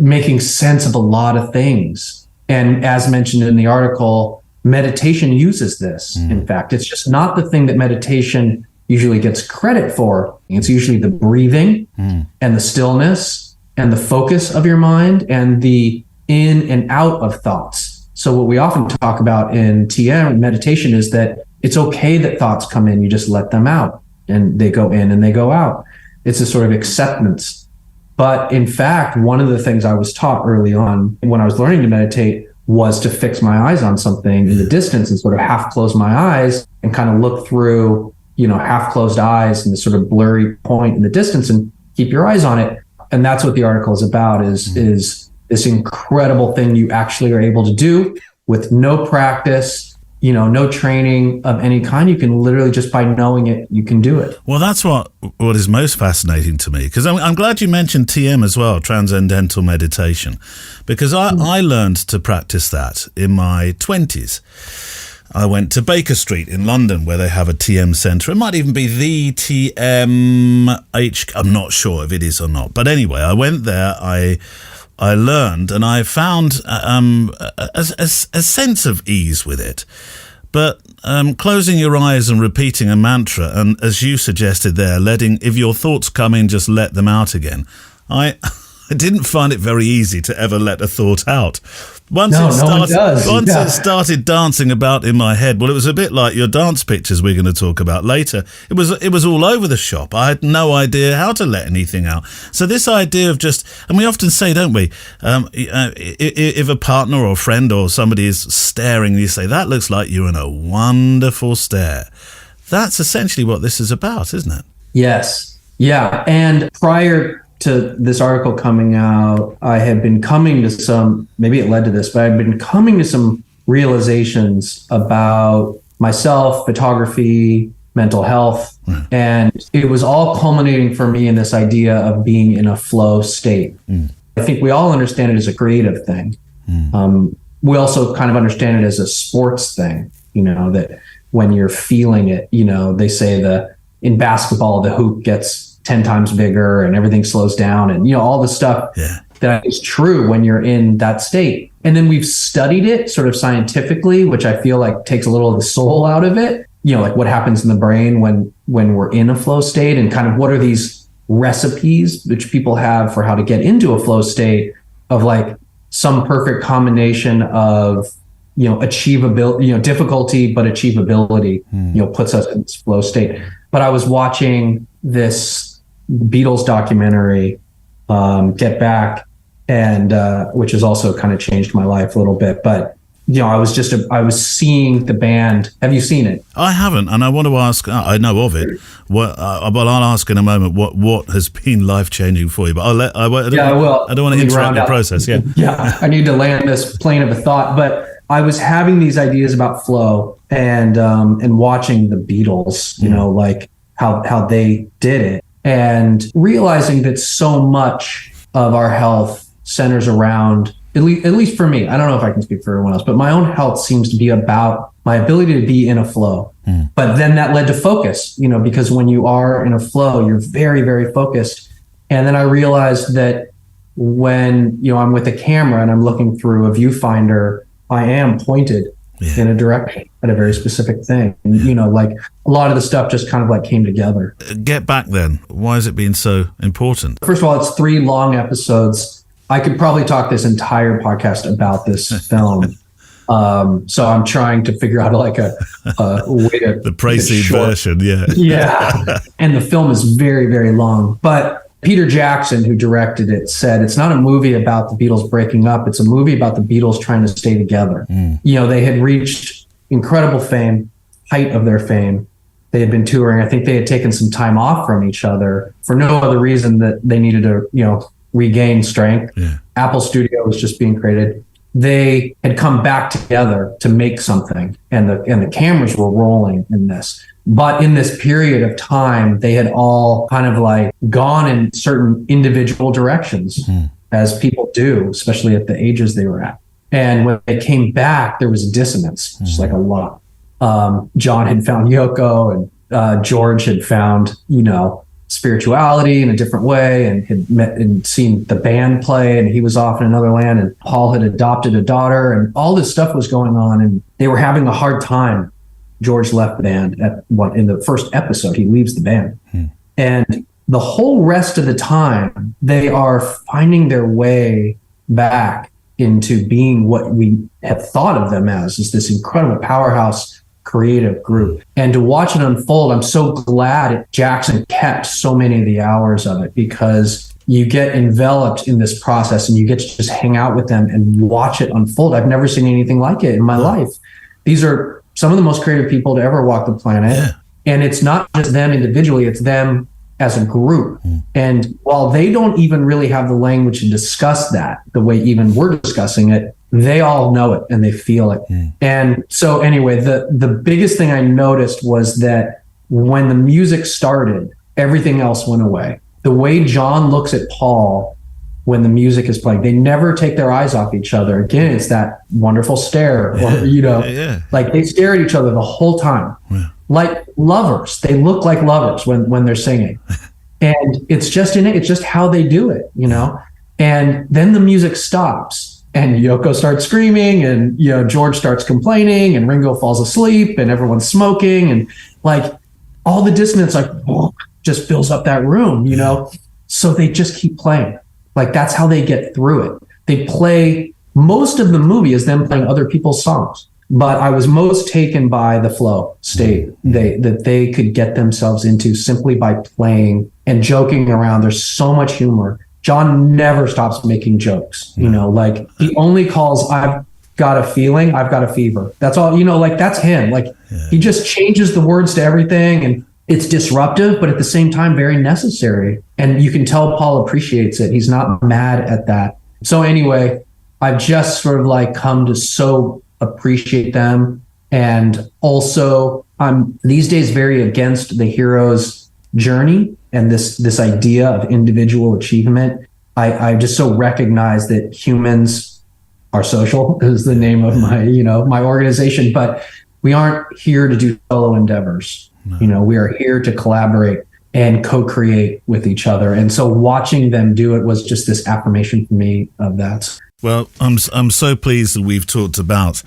making sense of a lot of things. And as mentioned in the article, meditation uses this. In fact, it's just not the thing that meditation usually gets credit for. It's usually the breathing and the stillness and the focus of your mind and the in and out of thoughts. So what we often talk about in TM meditation is that it's okay that thoughts come in, you just let them out, and they go in and they go out. It's a sort of acceptance. But in fact, one of the things I was taught early on when I was learning to meditate was to fix my eyes on something in the distance and sort of half close my eyes and kind of look through, half closed eyes and this sort of blurry point in the distance and keep your eyes on it. And that's what the article is about, is this incredible thing you actually are able to do with no practice, no training of any kind. You can literally, just by knowing it, you can do it. Well, that's what is most fascinating to me, because I'm glad you mentioned TM as well, transcendental meditation, because I learned to practice that in my 20s. I went to Baker Street in London, where they have a TM centre. It might even be the TMH. I'm not sure if it is or not. But anyway, I went there. I learned, and I found a sense of ease with it. But closing your eyes and repeating a mantra, and as you suggested there, if your thoughts come in, just let them out again. I didn't find it very easy to ever let a thought out. Once it started dancing about in my head, well, it was a bit like your dance pictures we're going to talk about later. It was all over the shop. I had no idea how to let anything out. So this idea of and we often say, don't we, if a partner or friend or somebody is staring, you say, that looks like you're in a wonderful stare. That's essentially what this is about, isn't it? Yes. Yeah. And prior to this article coming out, I had been coming to maybe it led to this, but I'd been coming to some realizations about myself, photography, mental health. And it was all culminating for me in this idea of being in a flow state. I think we all understand it as a creative thing. We also kind of understand it as a sports thing, that when you're feeling it, they say in basketball, the hoop gets 10 times bigger and everything slows down, and all the stuff that is true when you're in that state. And then we've studied it sort of scientifically, which I feel like takes a little of the soul out of it. Like what happens in the brain when we're in a flow state, and kind of what are these recipes which people have for how to get into a flow state of like some perfect combination of achievability, difficulty, but achievability, puts us in this flow state. But I was watching this Beatles documentary, Get Back, and which has also kind of changed my life a little bit. But I was seeing the band. Have you seen it? I haven't, and I want to ask. I know of it. But I'll ask in a moment what has been life changing for you. But I don't want to interrupt your process. Yeah, yeah. I need to land this plane of a thought, but I was having these ideas about flow and watching the Beatles. Like how they did it. And realizing that so much of our health centers around, at least for me, I don't know if I can speak for everyone else, but my own health seems to be about my ability to be in a flow. But then that led to focus, because when you are in a flow, you're very, very focused. And then I realized that when, I'm with a camera and I'm looking through a viewfinder, I am pointed in a direction at a very specific thing. And, like a lot of the stuff just kind of like came together. Get Back then. Why has it been so important? First of all, it's 3 long episodes. I could probably talk this entire podcast about this film. So I'm trying to figure out like a way to the Precy version. Yeah. Yeah. And the film is very, very long, but Peter Jackson, who directed it, said it's not a movie about the Beatles breaking up. It's a movie about the Beatles trying to stay together. They had reached incredible fame, height of their fame. They had been touring. I think they had taken some time off from each other for no other reason that they needed to, regain strength. Apple Studio was just being created. they had come back together to make something, and the cameras were rolling in this. But in this period of time, they had all kind of like gone in certain individual directions, as people do, especially at the ages they were at. And when they came back, there was dissonance, just like a lot. John had found Yoko, and George had found, spirituality in a different way, and had met and seen the band play, and he was off in another land, and Paul had adopted a daughter, and all this stuff was going on, and they were having a hard time. George left the band in the first episode. He leaves the band. And the whole rest of the time, they are finding their way back into being what we have thought of them as, is this incredible powerhouse creative group. And to watch it unfold, I'm so glad Jackson kept so many of the hours of it, because you get enveloped in this process and you get to just hang out with them and watch it unfold. I've never seen anything like it in my life. These are some of the most creative people to ever walk the planet. Yeah. And it's not just them individually, it's them as a group. And while they don't even really have the language to discuss that the way even we're discussing it, they all know it and they feel it. And so anyway, the biggest thing I noticed was that when the music started, everything else went away. The way John looks at Paul when the music is playing, they never take their eyes off each other. Again, it's that wonderful stare, or, like they stare at each other the whole time, like lovers. They look like lovers when they're singing. And it's just it's just how they do it, And then the music stops and Yoko starts screaming, and, George starts complaining, and Ringo falls asleep, and everyone's smoking, and like all the dissonance, just fills up that room, So they just keep playing. Like that's how they get through it. They play, most of the movie is them playing other people's songs. But I was most taken by the flow state that they could get themselves into simply by playing and joking around. There's so much humor. John never stops making jokes. Like he only calls, I've got a feeling, I've got a fever. That's all, like that's him. Like he just changes the words to everything, and it's disruptive, but at the same time, very necessary. And you can tell Paul appreciates it. He's not mad at that. So anyway, I've just sort of like come to so appreciate them. And also I'm these days very against the hero's journey and this idea of individual achievement. I just so recognize that humans are social is the name of my, my organization, but we aren't here to do solo endeavors. No. We are here to collaborate and co-create with each other. And so watching them do it was just this affirmation for me of that. Well, I'm so pleased that we've talked about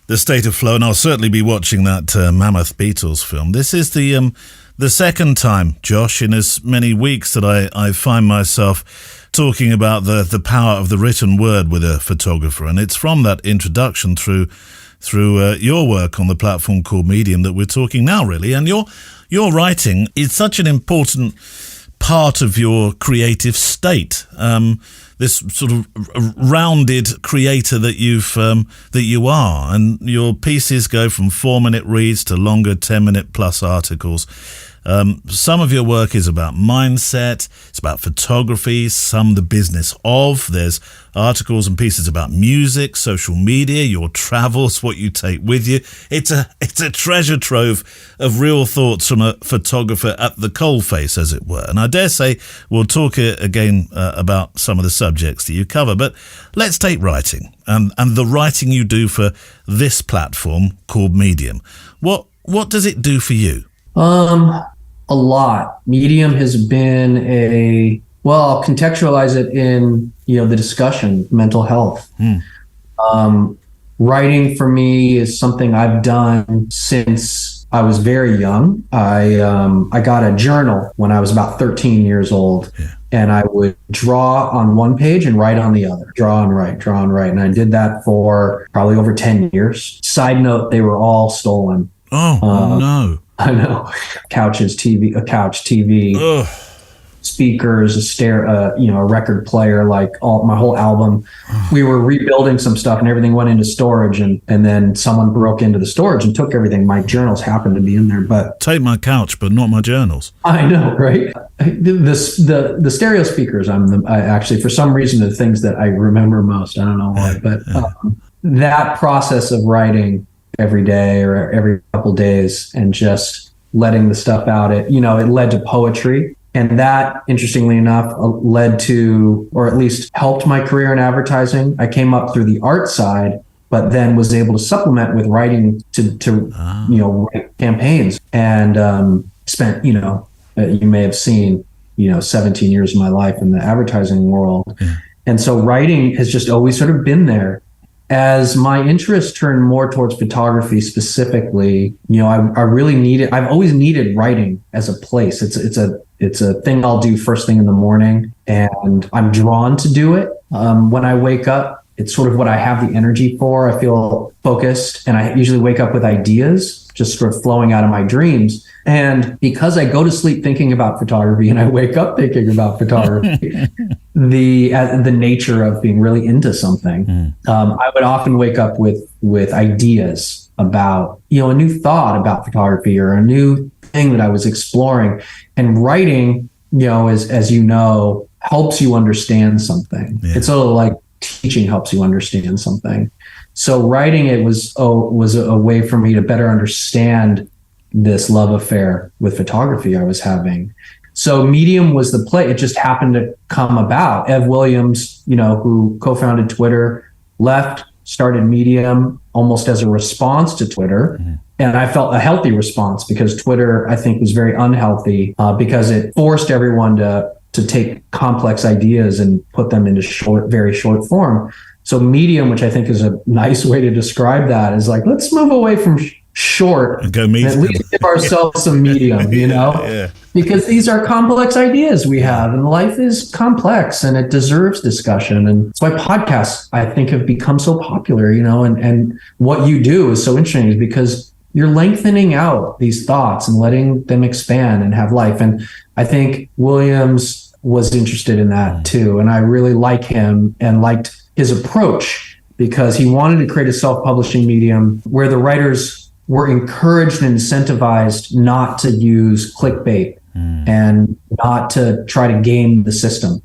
the state of flow, and I'll certainly be watching that Mammoth Beatles film. This is the second time, Josh, in as many weeks that I find myself talking about the power of the written word with a photographer. And it's from that introduction through your work on the platform called Medium that we're talking now, really. And your writing is such an important part of your creative state. This sort of rounded creator that you are, and your pieces go from 4-minute reads to longer 10-minute plus articles. Some of your work is about mindset, it's about photography, some the business of. There's articles and pieces about music, social media, your travels, what you take with you. It's a treasure trove of real thoughts from a photographer at the coalface, as it were. And I dare say we'll talk again about some of the subjects that you cover. But let's take writing and the writing you do for this platform called Medium. What does it do for you? A lot. Medium has been I'll contextualize it in, the discussion, mental health. Writing for me is something I've done since I was very young. I got a journal when I was about 13 years old, and I would draw on one page and write on the other. Draw and write. And I did that for probably over 10 years. Side note, they were all stolen. Oh, no. I know. A couch, TV. Ugh. speakers, a record player, like my whole album. We were rebuilding some stuff and everything went into storage, and then someone broke into the storage and took everything. My journals happened to be in there, but take my couch, but not my journals. I know, right? The stereo speakers, I actually, for some reason, the things that I remember most. I don't know why, but that process of writing every day or every couple days and just letting the stuff out, it led to poetry. And that, interestingly enough, led to, or at least helped my career in advertising. I came up through the art side, but then was able to supplement with writing to write campaigns, and spent, you may have seen, 17 years of my life in the advertising world. Yeah. And so writing has just always sort of been there. As my interest turned more towards photography specifically, I've always needed writing as a place. It's a thing I'll do first thing in the morning, and I'm drawn to do it. When I wake up, it's sort of what I have the energy for. I feel focused, and I usually wake up with ideas just sort of flowing out of my dreams. And because I go to sleep thinking about photography and I wake up thinking about photography, the nature of being really into something, I would often wake up with ideas about, a new thought about photography or a new thing that I was exploring. And writing, as you know, helps you understand something. Yeah. It's sort of like teaching helps you understand something. So writing it was a way for me to better understand this love affair with photography I was having. So Medium was the play. It just happened to come about. Ev Williams, who co-founded Twitter, left, started Medium almost as a response to Twitter. Mm-hmm. And I felt a healthy response, because Twitter, I think, was very unhealthy because it forced everyone to take complex ideas and put them into very short form. So Medium, which I think is a nice way to describe that, is like, let's move away from short and go medium. At least give ourselves some medium, Yeah. Because these are complex ideas we have, and life is complex and it deserves discussion. And that's why podcasts, I think, have become so popular, and what you do is so interesting, is because you're lengthening out these thoughts and letting them expand and have life. And I think Williams was interested in that too. And I really like him and liked his approach, because he wanted to create a self-publishing medium where the writers were encouraged and incentivized not to use clickbait and not to try to game the system.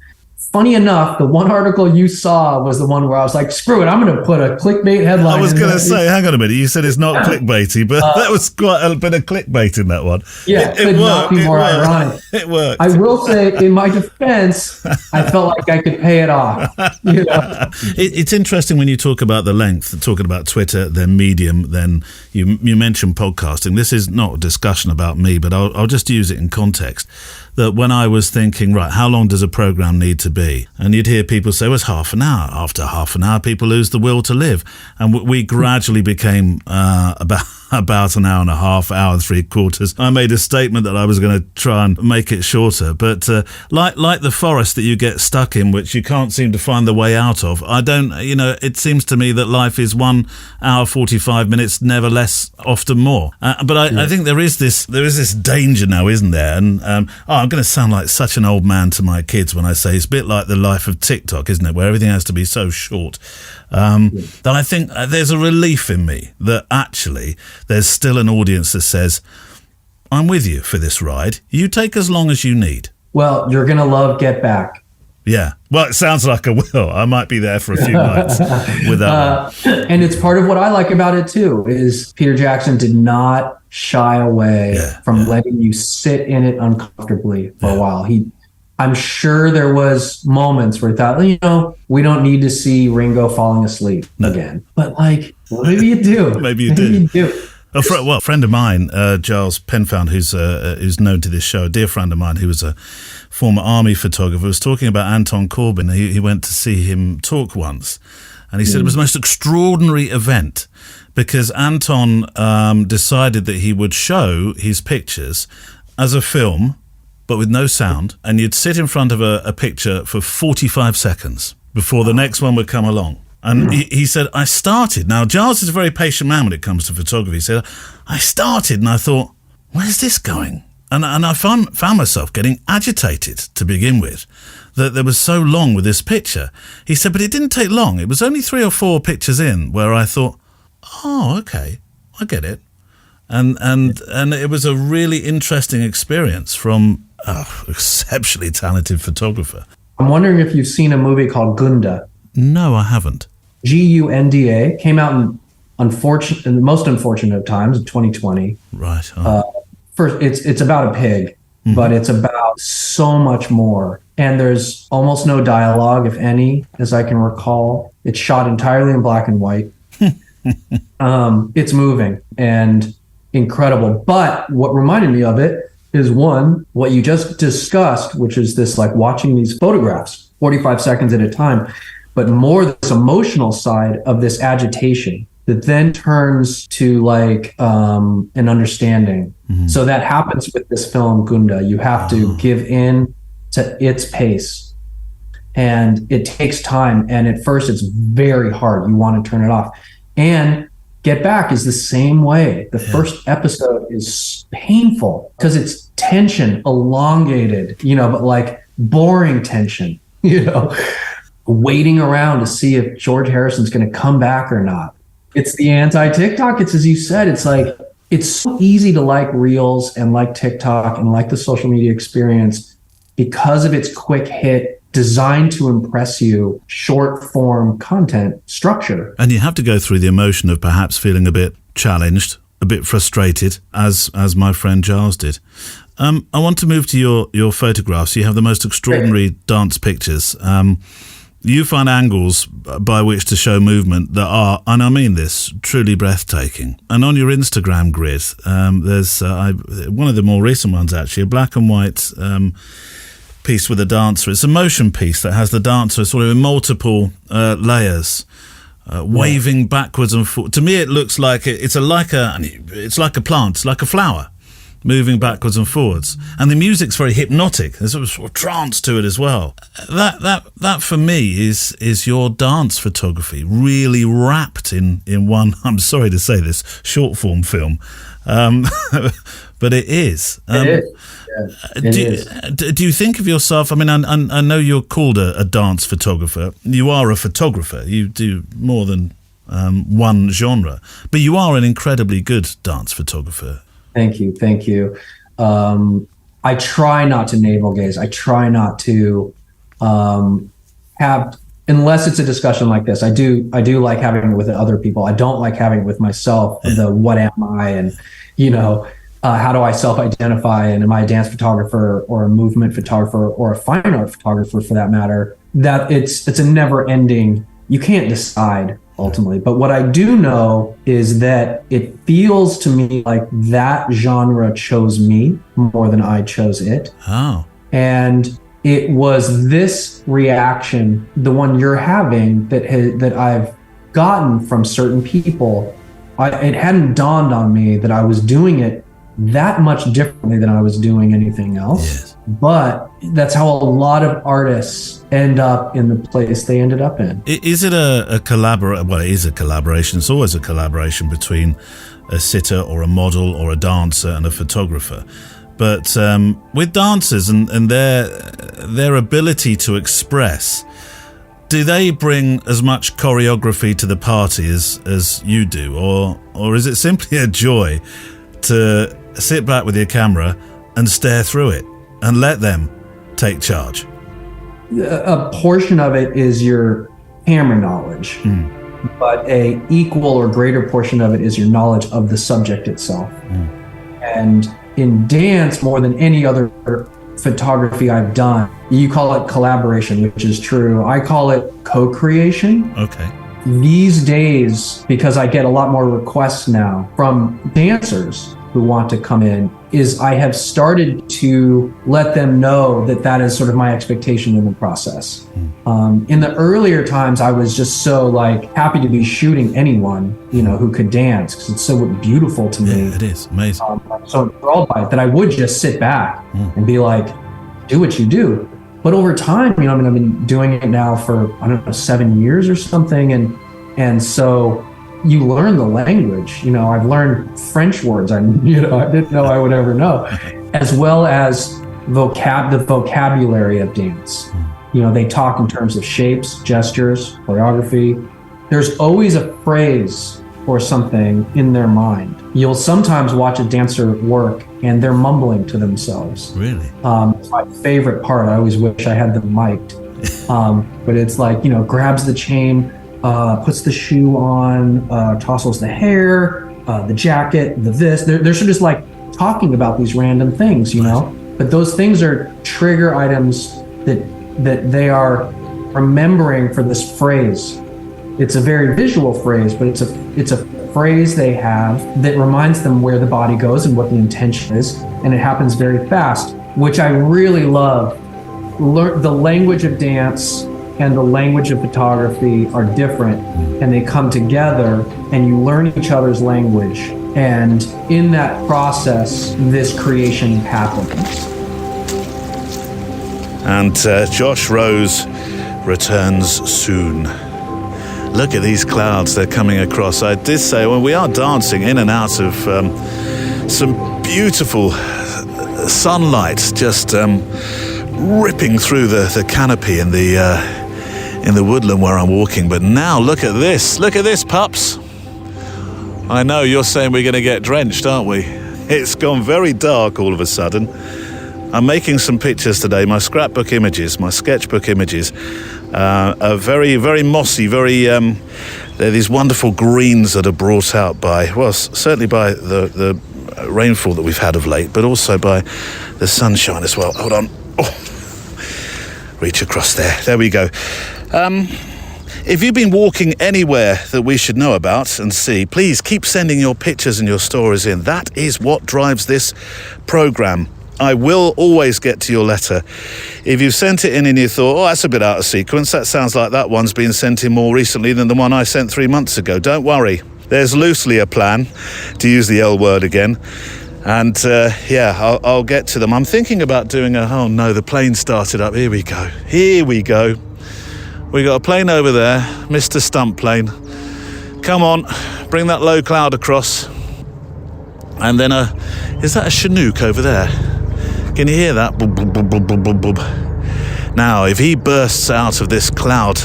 Funny enough, the one article you saw was the one where I was like, screw it, I'm going to put a clickbait headline. I was going to say, hang on a minute, you said it's not clickbaity, but that was quite a bit of clickbait in that one. Yeah, it could not be more ironic. It worked. I will say, in my defense, I felt like I could pay it off. It's interesting when you talk about the length, talking about Twitter, then Medium, then you mentioned podcasting. This is not a discussion about me, but I'll just use it in context. That when I was thinking, right, how long does a program need to be? And you'd hear people say, well, it's half an hour. After half an hour, people lose the will to live. And we gradually became about an hour and a half, hour and 3/4. I made a statement that I was going to try and make it shorter. But like the forest that you get stuck in, which you can't seem to find the way out of, it seems to me that life is 1 hour, 45 minutes, never less, often more. But I think there is this danger now, isn't there? And I'm going to sound like such an old man to my kids when I say it's a bit like the life of TikTok, isn't it? Where everything has to be so short. That I think there's a relief in me that actually there's still an audience that says, I'm with you for this ride. You take as long as you need. Well, you're going to love Get Back. Yeah. Well, it sounds like I will. I might be there for a few nights with that one. And it's part of what I like about it too, is Peter Jackson did not shy away from letting you sit in it uncomfortably for a while. I'm sure there was moments where he thought, we don't need to see Ringo falling asleep again. But maybe you do. Maybe you do. A friend of mine, Giles Penfound, who's known to this show, a dear friend of mine who was a former army photographer, was talking about Anton Corbijn. He went to see him talk once, and he said it was the most extraordinary event, because Anton decided that he would show his pictures as a film, but with no sound, and you'd sit in front of a picture for 45 seconds before the next one would come along. And he said, I started. Now, Giles is a very patient man when it comes to photography. He said, I started and I thought, where's this going? And I found myself getting agitated to begin with, that there was so long with this picture. He said, but it didn't take long. It was only 3 or 4 pictures in where I thought, oh, okay, I get it. And it was a really interesting experience from exceptionally talented photographer. I'm wondering if you've seen a movie called Gunda. No, I haven't. Gunda came out in the most unfortunate of times, in 2020. Right. Oh. First, it's about a pig, but it's about so much more. And there's almost no dialogue, if any, as I can recall. It's shot entirely in black and white. It's moving and incredible. But what reminded me of it is, one, what you just discussed, which is this, like, watching these photographs 45 seconds at a time, but more this emotional side of this agitation that then turns to like an understanding. So that happens with this film Gunda. You have to give in to its pace, and it takes time. And at first it's very hard. You want to turn it off. And Get Back is the same way. The first episode is painful because it's tension, elongated, but like boring tension, waiting around to see if George Harrison's going to come back or not. It's the anti-TikTok. It's, as you said, it's like, it's so easy to like Reels and like TikTok and like the social media experience because of its quick hit, designed to impress you, short form content structure. And you have to go through the emotion of perhaps feeling a bit challenged, a bit frustrated, as my friend Giles did. I want to move to your photographs. You have the most extraordinary dance pictures. You find angles by which to show movement that are, and I mean this, truly breathtaking. And on your Instagram grid, there's one of the more recent ones, actually, a black and white piece with a dancer. It's a motion piece that has the dancer sort of in multiple layers, waving backwards and forwards. To me, it looks like it's like a plant, it's like a flower, moving backwards and forwards, and the music's very hypnotic. There's a sort of trance to it as well. That for me is your dance photography, really wrapped in one. I'm sorry to say this, short form film, but it is. It is. Do you think of yourself? I mean, I know you're called a dance photographer. You are a photographer. You do more than one genre, but you are an incredibly good dance photographer. Thank you. I try not to navel gaze. I try not to have, unless it's a discussion like this. I do like having it with other people. I don't like having it with myself. The what am I, and how do I self-identify, and am I a dance photographer or a movement photographer or a fine art photographer, for that matter? That it's a never-ending. You can't decide ultimately. But what I do know is that it feels to me like that genre chose me more than I chose it. Oh. And it was this reaction, the one you're having, that I've gotten from certain people. It hadn't dawned on me that I was doing it that much differently than I was doing anything else. Yes. But that's how a lot of artists end up in the place they ended up in. Is it a collaboration? Well, it is a collaboration. It's always a collaboration between a sitter or a model or a dancer and a photographer. But with dancers and their ability to express, do they bring as much choreography to the party as you do? Or is it simply a joy to sit back with your camera and stare through it and let them take charge? A portion of it is your camera knowledge, but a equal or greater portion of it is your knowledge of the subject itself. And in dance, more than any other photography I've done, you call it collaboration, which is true. I call it co-creation. Okay. These days, because I get a lot more requests now from dancers who want to come in, is I have started to let them know that is sort of my expectation in the process. In the earlier times, I was just so happy to be shooting anyone, who could dance, because it's so beautiful to me. Yeah, it is amazing. I'm so enthralled by it that I would just sit back and be like, do what you do. But over time, I've been doing it now for, 7 years or something. And so you learn the language. I've learned French words I didn't know I would ever know. as well as the vocabulary of dance. They talk in terms of shapes, gestures, choreography. There's always a phrase or something in their mind. You'll sometimes watch a dancer work and they're mumbling to themselves. Really? It's my favorite part. I always wish I had them mic'd. But it's like, grabs the chain, puts the shoe on, tousles the hair, the jacket, the this. They're sort of just like talking about these random things, But those things are trigger items that they are remembering for this phrase. It's a very visual phrase, but it's a phrase they have that reminds them where the body goes and what the intention is, and it happens very fast, which I really love. The language of dance and the language of photography are different, and they come together, and you learn each other's language, and in that process, this creation happens. And Josh Rose returns soon. Look at these clouds, they're coming across. I did say, when we are dancing in and out of some beautiful sunlight, just ripping through the canopy in the woodland where I'm walking. But now look at this, pups. I know you're saying we're going to get drenched, aren't we? It's gone very dark all of a sudden. I'm making some pictures today. My scrapbook images, my sketchbook images are very, very mossy, they're these wonderful greens that are brought out by, certainly by the rainfall that we've had of late, but also by the sunshine as well. Hold on. Reach across there. There we go. If you've been walking anywhere that we should know about and see, please keep sending your pictures and your stories in. That is what drives this programme. I will always get to your letter. If you've sent it in and you thought, that's a bit out of sequence, that sounds like that one's been sent in more recently than the one I sent 3 months ago, don't worry. There's loosely a plan, to use the L word again. And I'll get to them. I'm thinking about doing the plane started up. Here we go. We got a plane over there, Mr. Stunt Plane. Come on, bring that low cloud across. And then is that a Chinook over there? Can you hear that? Boop, boop, boop, boop, boop, boop, boop. Now, if he bursts out of this cloud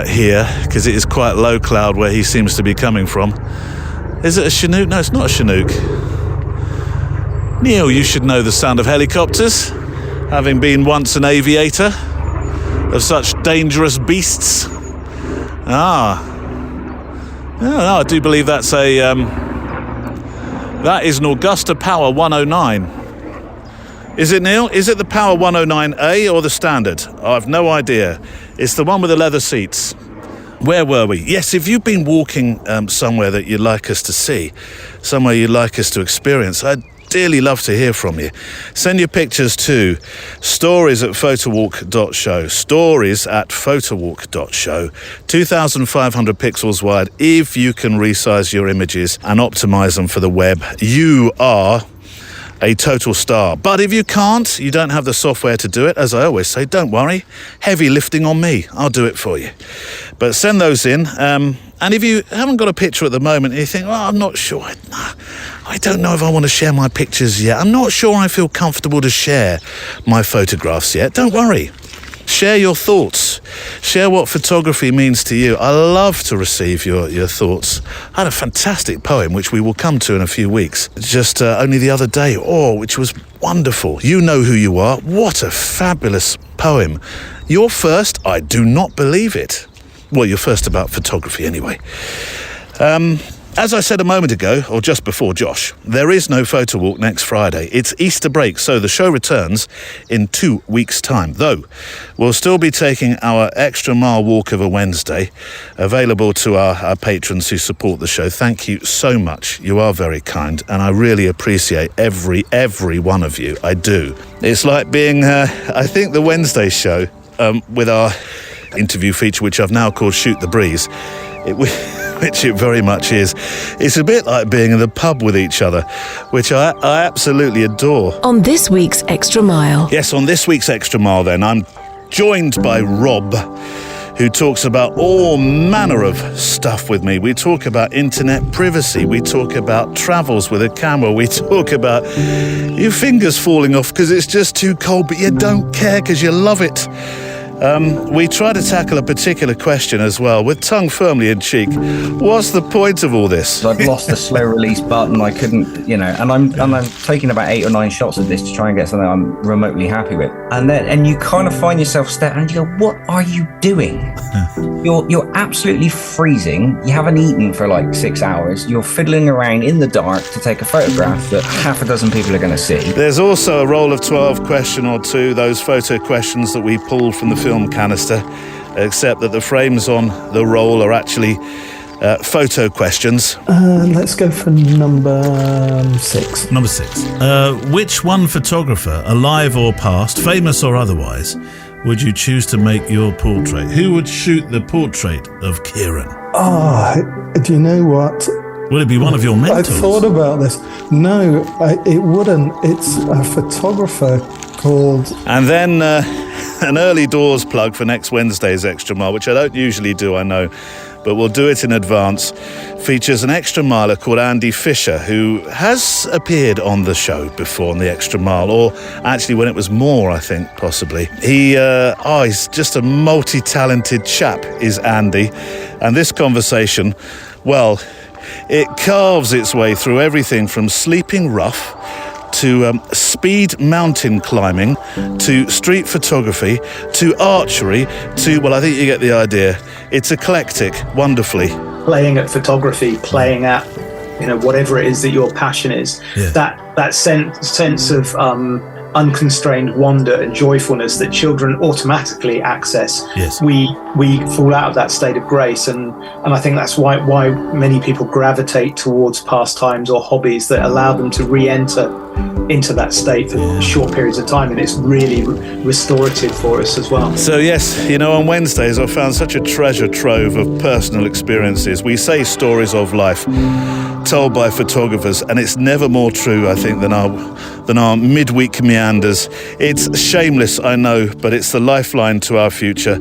here, because it is quite low cloud where he seems to be coming from. Is it a Chinook? No, it's not a Chinook. Neil, you should know the sound of helicopters, having been once an aviator of such dangerous beasts. No, I do believe that's that is an Augusta Power 109. Is it, Neil? Is it the Power 109A or the standard? I've no idea. It's the one with the leather seats. Where were we? Yes, if you've been walking somewhere that you'd like us to see, somewhere you'd like us to experience, I'd dearly love to hear from you. Send your pictures to stories@photowalk.show, stories@photowalk.show, 2,500 pixels wide. If you can resize your images and optimize them for the web, you are a total star. But if you can't, you don't have the software to do it, as I always say, don't worry. Heavy lifting on me. I'll do it for you. But send those in. And if you haven't got a picture at the moment and you think, I'm not sure, I don't know if I want to share my pictures yet. I'm not sure I feel comfortable to share my photographs yet. Don't worry. Share your thoughts. Share what photography means to you. I love to receive your thoughts. I had a fantastic poem, which we will come to in a few weeks, just only the other day, which was wonderful. You Know Who You Are. What a fabulous poem. Your first, I do not believe it. Well, you're first about photography anyway. As I said a moment ago, or just before Josh, there is no Photo Walk next Friday. It's Easter break, so the show returns in 2 weeks' time. Though, we'll still be taking our extra mile walk of a Wednesday, available to our patrons who support the show. Thank you so much. You are very kind, and I really appreciate every one of you. I do. It's like being, I think, the Wednesday show with our interview feature, which I've now called Shoot the Breeze. Which it very much is. It's a bit like being in the pub with each other, which I absolutely adore. On this week's Extra Mile. Yes, on this week's Extra Mile then, I'm joined by Rob, who talks about all manner of stuff with me. We talk about internet privacy. We talk about travels with a camera. We talk about your fingers falling off because it's just too cold, but you don't care because you love it. We try to tackle a particular question as well, with tongue firmly in cheek. What's the point of all this? I've lost the slow release button. I couldn't, and I'm taking about 8 or 9 shots of this to try and get something I'm remotely happy with. And you kind of find yourself stepping and you go, what are you doing? You're absolutely freezing. You haven't eaten for like 6 hours. You're fiddling around in the dark to take a photograph that half a dozen people are going to see. There's also a roll of 12 question or two, those photo questions that we pulled from the film canister, except that the frames on the roll are actually photo questions. Let's go for number 6. Number 6. Which one photographer, alive or past, famous or otherwise, would you choose to make your portrait? Who would shoot the portrait of Kieran? Do you know what? Would it be one of your mentors? I thought about this. No, it wouldn't. It's a photographer called... And then an early doors plug for next Wednesday's Extra Mile, which I don't usually do, I know, but we'll do it in advance. Features an extra miler called Andy Fisher, who has appeared on the show before on the Extra Mile, or actually when it was more, I think, possibly. He's just a multi-talented chap, is Andy. And this conversation, well, it carves its way through everything from sleeping rough to speed mountain climbing, to street photography, to archery, to, well, I think you get the idea. It's eclectic, wonderfully. Playing at photography, playing at, whatever it is that your passion is, that sense of unconstrained wonder and joyfulness that children automatically access. Yes. We fall out of that state of grace, and I think that's why many people gravitate towards pastimes or hobbies that allow them to re-enter into that state for short periods of time, and it's really restorative for us as well. So yes, on Wednesdays I found such a treasure trove of personal experiences. We say stories of life told by photographers, and it's never more true, I think, than our midweek meanders. It's shameless, I know, but it's the lifeline to our future.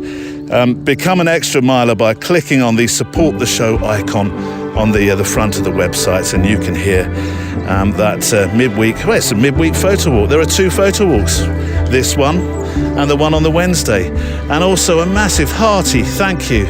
Become an extra miler by clicking on the support the show icon on the front of the websites, and you can hear that midweek. Well, it's a midweek photo walk. There are 2 photo walks, this one and the one on the Wednesday, and also a massive hearty thank you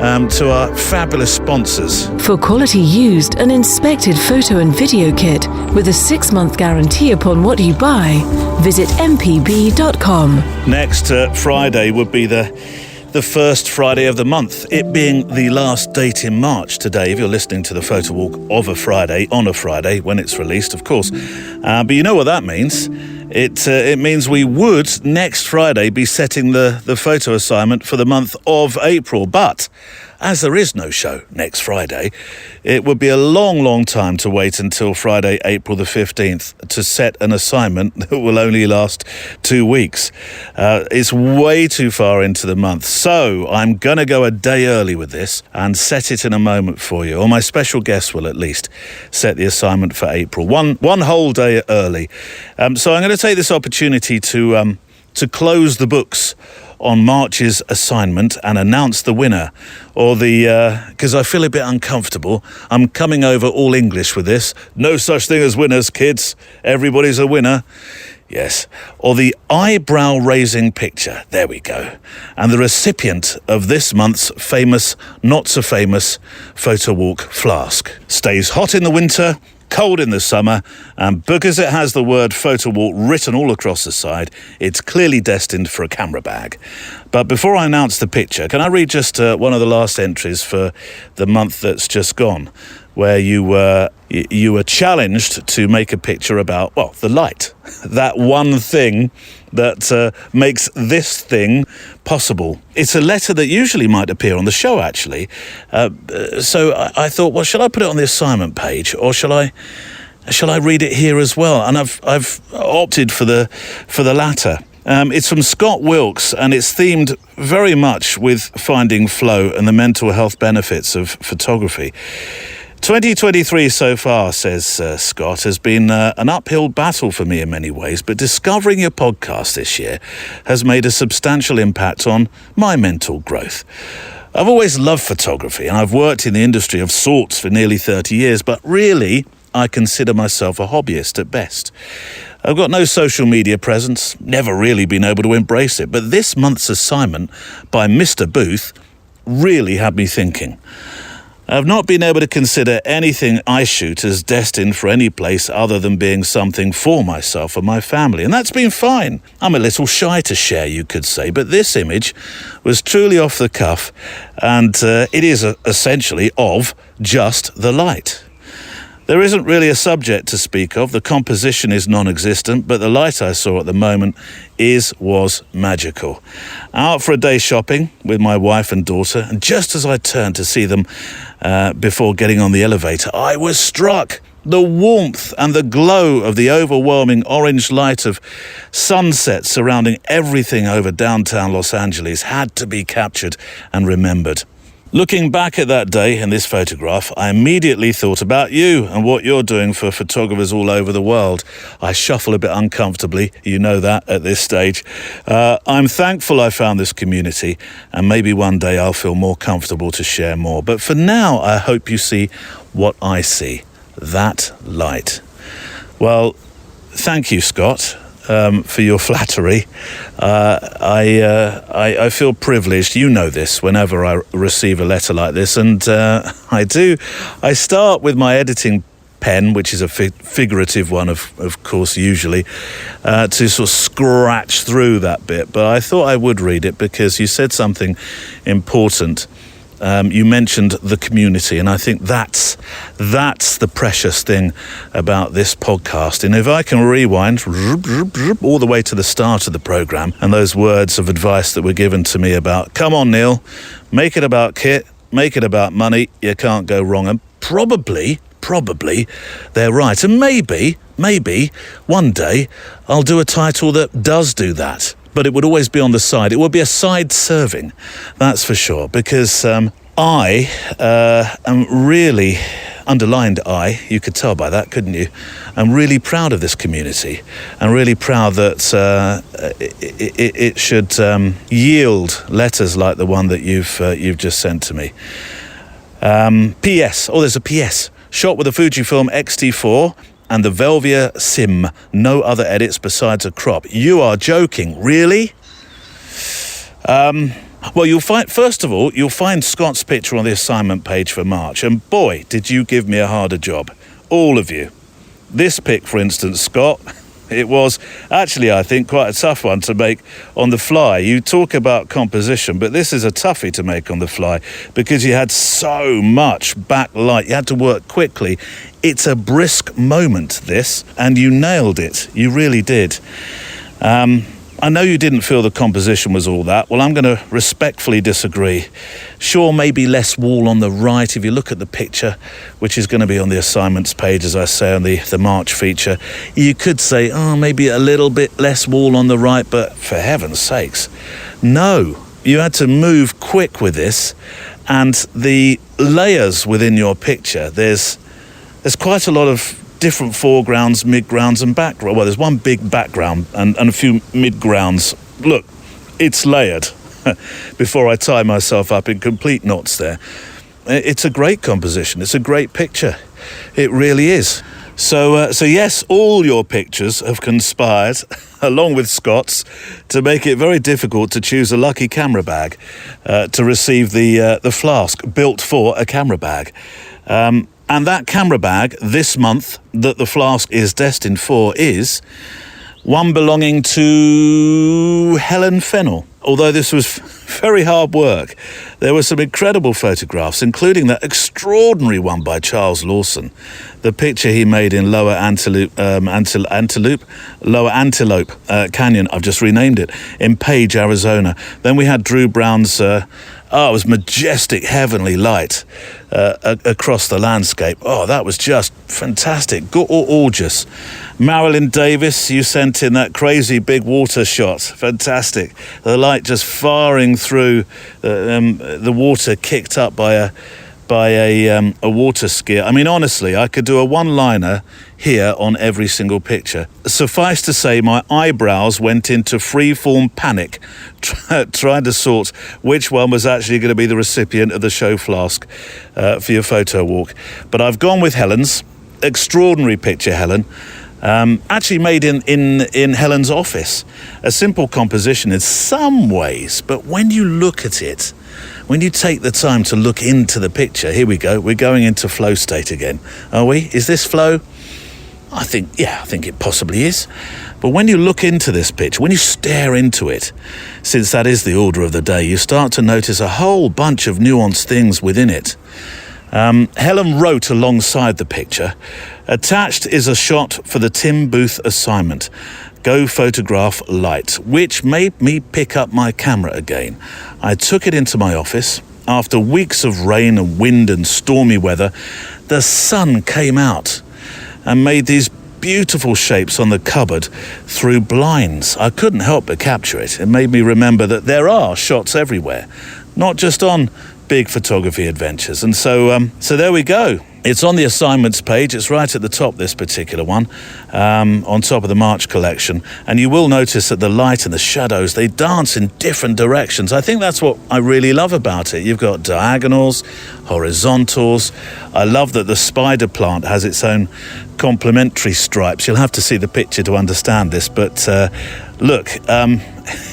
to our fabulous sponsors. For quality used and inspected photo and video kit with a 6-month guarantee upon what you buy, visit mpb.com. Next Friday would be the first Friday of the month, it being the last date in March today, if you're listening to the Photo Walk of a Friday, on a Friday, when it's released, of course. But you know what that means. It means we would, next Friday, be setting the photo assignment for the month of April. But as there is no show next Friday, it would be a long, long time to wait until Friday, April the 15th, to set an assignment that will only last 2 weeks. It's way too far into the month. So I'm going to go a day early with this and set it in a moment for you, or my special guest will at least set the assignment for April. One whole day early. So I'm going to take this opportunity to close the books on March's assignment and announce the winner, or because I feel a bit uncomfortable. I'm coming over all English with this. No such thing as winners, kids. Everybody's a winner. Yes. Or the eyebrow-raising picture. There we go. And the recipient of this month's famous, not-so-famous Photo Walk flask. Stays hot in the winter, cold in the summer, and because it has the word Photo Walk written all across the side, it's clearly destined for a camera bag. But before I announce the picture, can I read just one of the last entries for the month that's just gone, where you were challenged to make a picture about, well, the light, that one thing that makes this thing possible. It's a letter that usually might appear on the show, actually. So I thought, well, shall I put it on the assignment page, or shall I read it here as well? And I've opted for the latter. It's from Scott Wilkes, and it's themed very much with finding flow and the mental health benefits of photography. 2023 so far, says Scott, has been an uphill battle for me in many ways, but discovering your podcast this year has made a substantial impact on my mental growth. I've always loved photography, and I've worked in the industry of sorts for nearly 30 years, but really, I consider myself a hobbyist at best. I've got no social media presence, never really been able to embrace it, but this month's assignment by Mr. Booth really had me thinking. I've not been able to consider anything I shoot as destined for any place other than being something for myself and my family, and that's been fine. I'm a little shy to share, you could say, but this image was truly off the cuff, and it is essentially of just the light. There isn't really a subject to speak of. The composition is non-existent, but the light I saw at the moment was magical. Out for a day shopping with my wife and daughter, and just as I turned to see them before getting on the elevator, I was struck. The warmth and the glow of the overwhelming orange light of sunset surrounding everything over downtown Los Angeles had to be captured and remembered. Looking back at that day in this photograph, I immediately thought about you and what you're doing for photographers all over the world. I shuffle a bit uncomfortably, you know that at this stage. I'm thankful I found this community, and maybe one day I'll feel more comfortable to share more. But for now, I hope you see what I see, that light. Well, thank you, Scott. For your flattery. I feel privileged, you know this, whenever I receive a letter like this, and I do. I start with my editing pen, which is a figurative one, of course, usually, to sort of scratch through that bit, but I thought I would read it because you said something important. You mentioned the community, and I think that's the precious thing about this podcast. And if I can rewind all the way to the start of the program and those words of advice that were given to me about, come on, Neil, make it about kit, make it about money, you can't go wrong. And probably they're right. And maybe one day I'll do a title that does do that. But it would always be on the side. It would be a side serving, that's for sure, because I am really, underlined I, you could tell by that, couldn't you? I'm really proud of this community. I'm really proud that it should yield letters like the one that you've just sent to me. P.S. Oh, there's a P.S. Shot with a Fujifilm X-T4 and the Velvia Sim. No other edits besides a crop. You are joking, really? Well, you'll find Scott's picture on the assignment page for March, and boy, did you give me a harder job. All of you. This pic, for instance, Scott, it was actually, I think, quite a tough one to make on the fly. You talk about composition, but this is a toughie to make on the fly because you had so much backlight. You had to work quickly. It's a brisk moment, this, and you nailed it. You really did. I know you didn't feel the composition was all that. Well, I'm going to respectfully disagree. Sure, maybe less wall on the right. If you look at the picture, which is going to be on the assignments page, as I say, on the March feature, you could say, maybe a little bit less wall on the right, but for heaven's sakes, no. You had to move quick with this, and the layers within your picture, there's quite a lot of different foregrounds, midgrounds and background. Well, there's one big background and a few midgrounds. Look, it's layered before I tie myself up in complete knots there. It's a great composition. It's a great picture. It really is. So yes, all your pictures have conspired, along with Scott's, to make it very difficult to choose a lucky camera bag to receive the flask built for a camera bag. And that camera bag this month that the flask is destined for is one belonging to Helen Fennell. Although this was very hard work, there were some incredible photographs, including that extraordinary one by Charles Lawson, the picture he made in Lower Antelope Canyon, I've just renamed it, in Page, Arizona. Then we had Drew Brown's it was majestic, heavenly light across the landscape. Oh, that was just fantastic, gorgeous. Marilyn Davis, you sent in that crazy big water shot. Fantastic. The light just firing through the water kicked up by by a water skier. I mean, honestly, I could do a one-liner here on every single picture. Suffice to say, my eyebrows went into free-form panic trying to sort which one was actually going to be the recipient of the show flask for your photo walk. But I've gone with Helen's. Extraordinary picture, Helen. Actually made in Helen's office. A simple composition in some ways, but when you look at it, when you take the time to look into the picture, here we go, we're going into flow state again. Are we? Is this flow? I think it possibly is. But when you look into this picture, when you stare into it, since that is the order of the day, you start to notice a whole bunch of nuanced things within it. Helen wrote alongside the picture, attached is a shot for the Tim Booth assignment, Go Photograph Light, which made me pick up my camera again. I took it into my office. After weeks of rain and wind and stormy weather, the sun came out and made these beautiful shapes on the cupboard through blinds. I couldn't help but capture it. It made me remember that there are shots everywhere, not just on big photography adventures. And so there we go. It's on the assignments page. It's right at the top, this particular one, on top of the March collection. And you will notice that the light and the shadows, they dance in different directions. I think that's what I really love about it. You've got diagonals, horizontals. I love that the spider plant has its own complementary stripes. You'll have to see the picture to understand this. But look,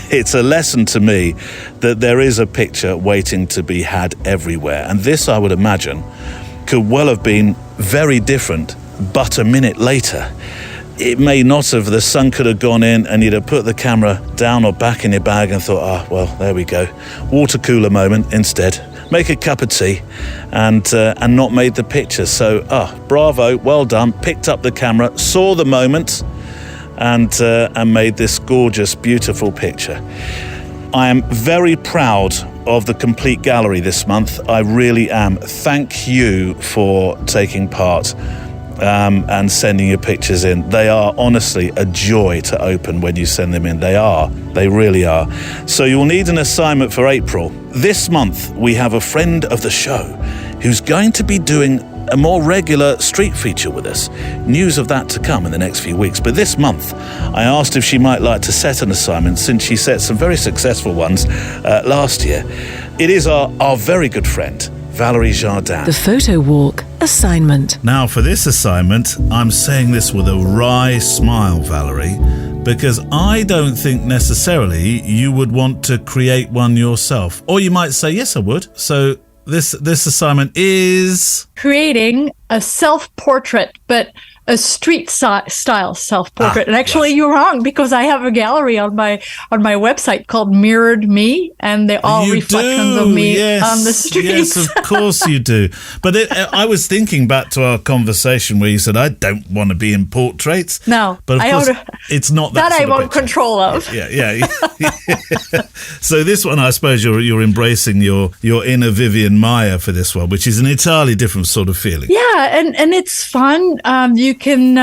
it's a lesson to me that there is a picture waiting to be had everywhere. And this, I would imagine, could well have been very different, but a minute later. It may not have. The sun could have gone in and you'd have put the camera down or back in your bag and thought, well, there we go. Water cooler moment instead. Make a cup of tea and not made the picture. So, bravo, well done. Picked up the camera, saw the moment and made this gorgeous, beautiful picture. I am very proud of the complete gallery this month. I really am. Thank you for taking part and sending your pictures in. They are honestly a joy to open when you send them in. They really are. So you'll need an assignment for April. This month we have a friend of the show who's going to be doing a more regular street feature with us. News of that to come in the next few weeks. But this month, I asked if she might like to set an assignment, since she set some very successful ones last year. It is our very good friend, Valerie Jardin. The Photowalk assignment. Now, for this assignment, I'm saying this with a wry smile, Valerie, because I don't think necessarily you would want to create one yourself. Or you might say, yes, I would. So this assignment is creating a self-portrait, but a street style self-portrait. And actually, you're wrong, because I have a gallery on my website called Mirrored Me, and they're all reflections of me on the streets. Yes, of course you do. But I was thinking back to our conversation where you said, I don't want to be in portraits. No, but of course, it's not that I sort of want picture. control of. Yeah. So this one, I suppose you're embracing your inner Vivian Maya for this one, which is an entirely different sort of feeling. Yeah, and it's fun. You can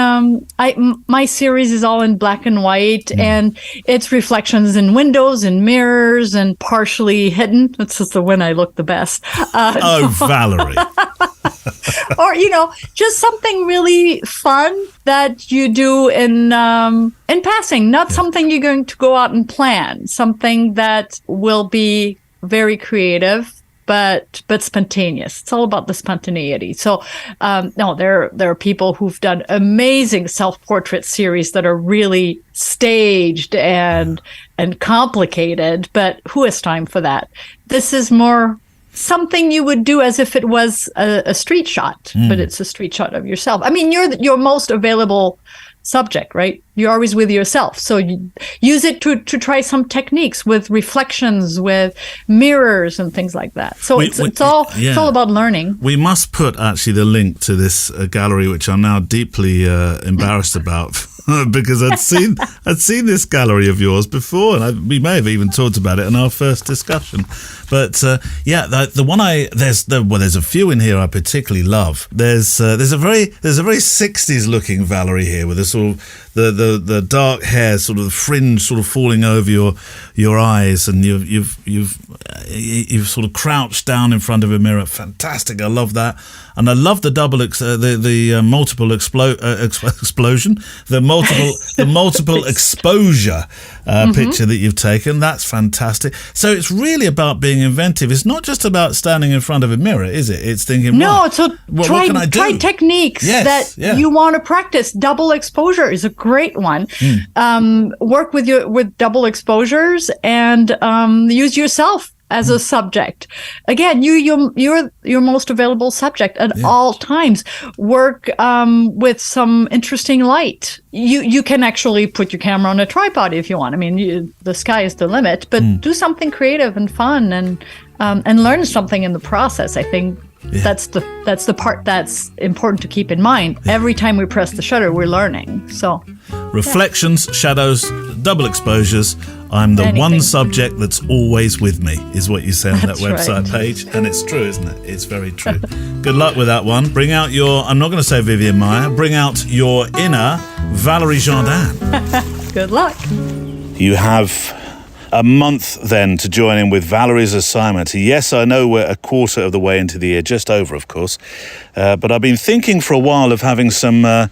my series is all in black and white, and it's reflections in windows and mirrors and partially hidden. This is the one I look the best. Valerie. Or just something really fun that you do in passing, not something you're going to go out and plan, something that will be very creative but spontaneous. It's all about the spontaneity. So there are people who've done amazing self-portrait series that are really staged and complicated, but who has time for that? This is more something you would do as if it was a street shot, but it's a street shot of yourself. I mean, you're your most available subject, right? You're always with yourself. So you use it to try some techniques with reflections, with mirrors and things like that. So it's all about learning. We must put actually the link to this gallery, which I'm now deeply embarrassed about. Because I'd seen this gallery of yours before, and we may have even talked about it in our first discussion. But the one there's a few in here I particularly love. There's a very 60s looking Valerie here with a sort of the dark hair, sort of the fringe, sort of falling over your eyes, and you've sort of crouched down in front of a mirror. Fantastic! I love that, and I love the multiple explosion, the multiple exposure picture that you've taken. That's fantastic. So it's really about being inventive. It's not just about standing in front of a mirror, is it? It's thinking, what can I do? Try techniques that you want to practice. Double exposure is a great one. Work with double exposures and use yourself as a subject. Again, you're your most available subject at all times. Work with some interesting light. You can actually put your camera on a tripod if you want. I mean, the sky is the limit. But do something creative and fun, and learn something in the process. I think that's the part that's important to keep in mind. Every time we press the shutter, we're learning. So reflections, shadows, double exposures. I'm the one subject that's always with me, is what you say on that website page. And it's true, isn't it? It's very true. Good luck with that one. Bring out I'm not going to say Vivian Meyer, bring out your inner Valerie Jardin. Good luck. You have a month then to join in with Valerie's assignment. Yes, I know we're a quarter of the way into the year, just over, of course. But I've been thinking for a while of having some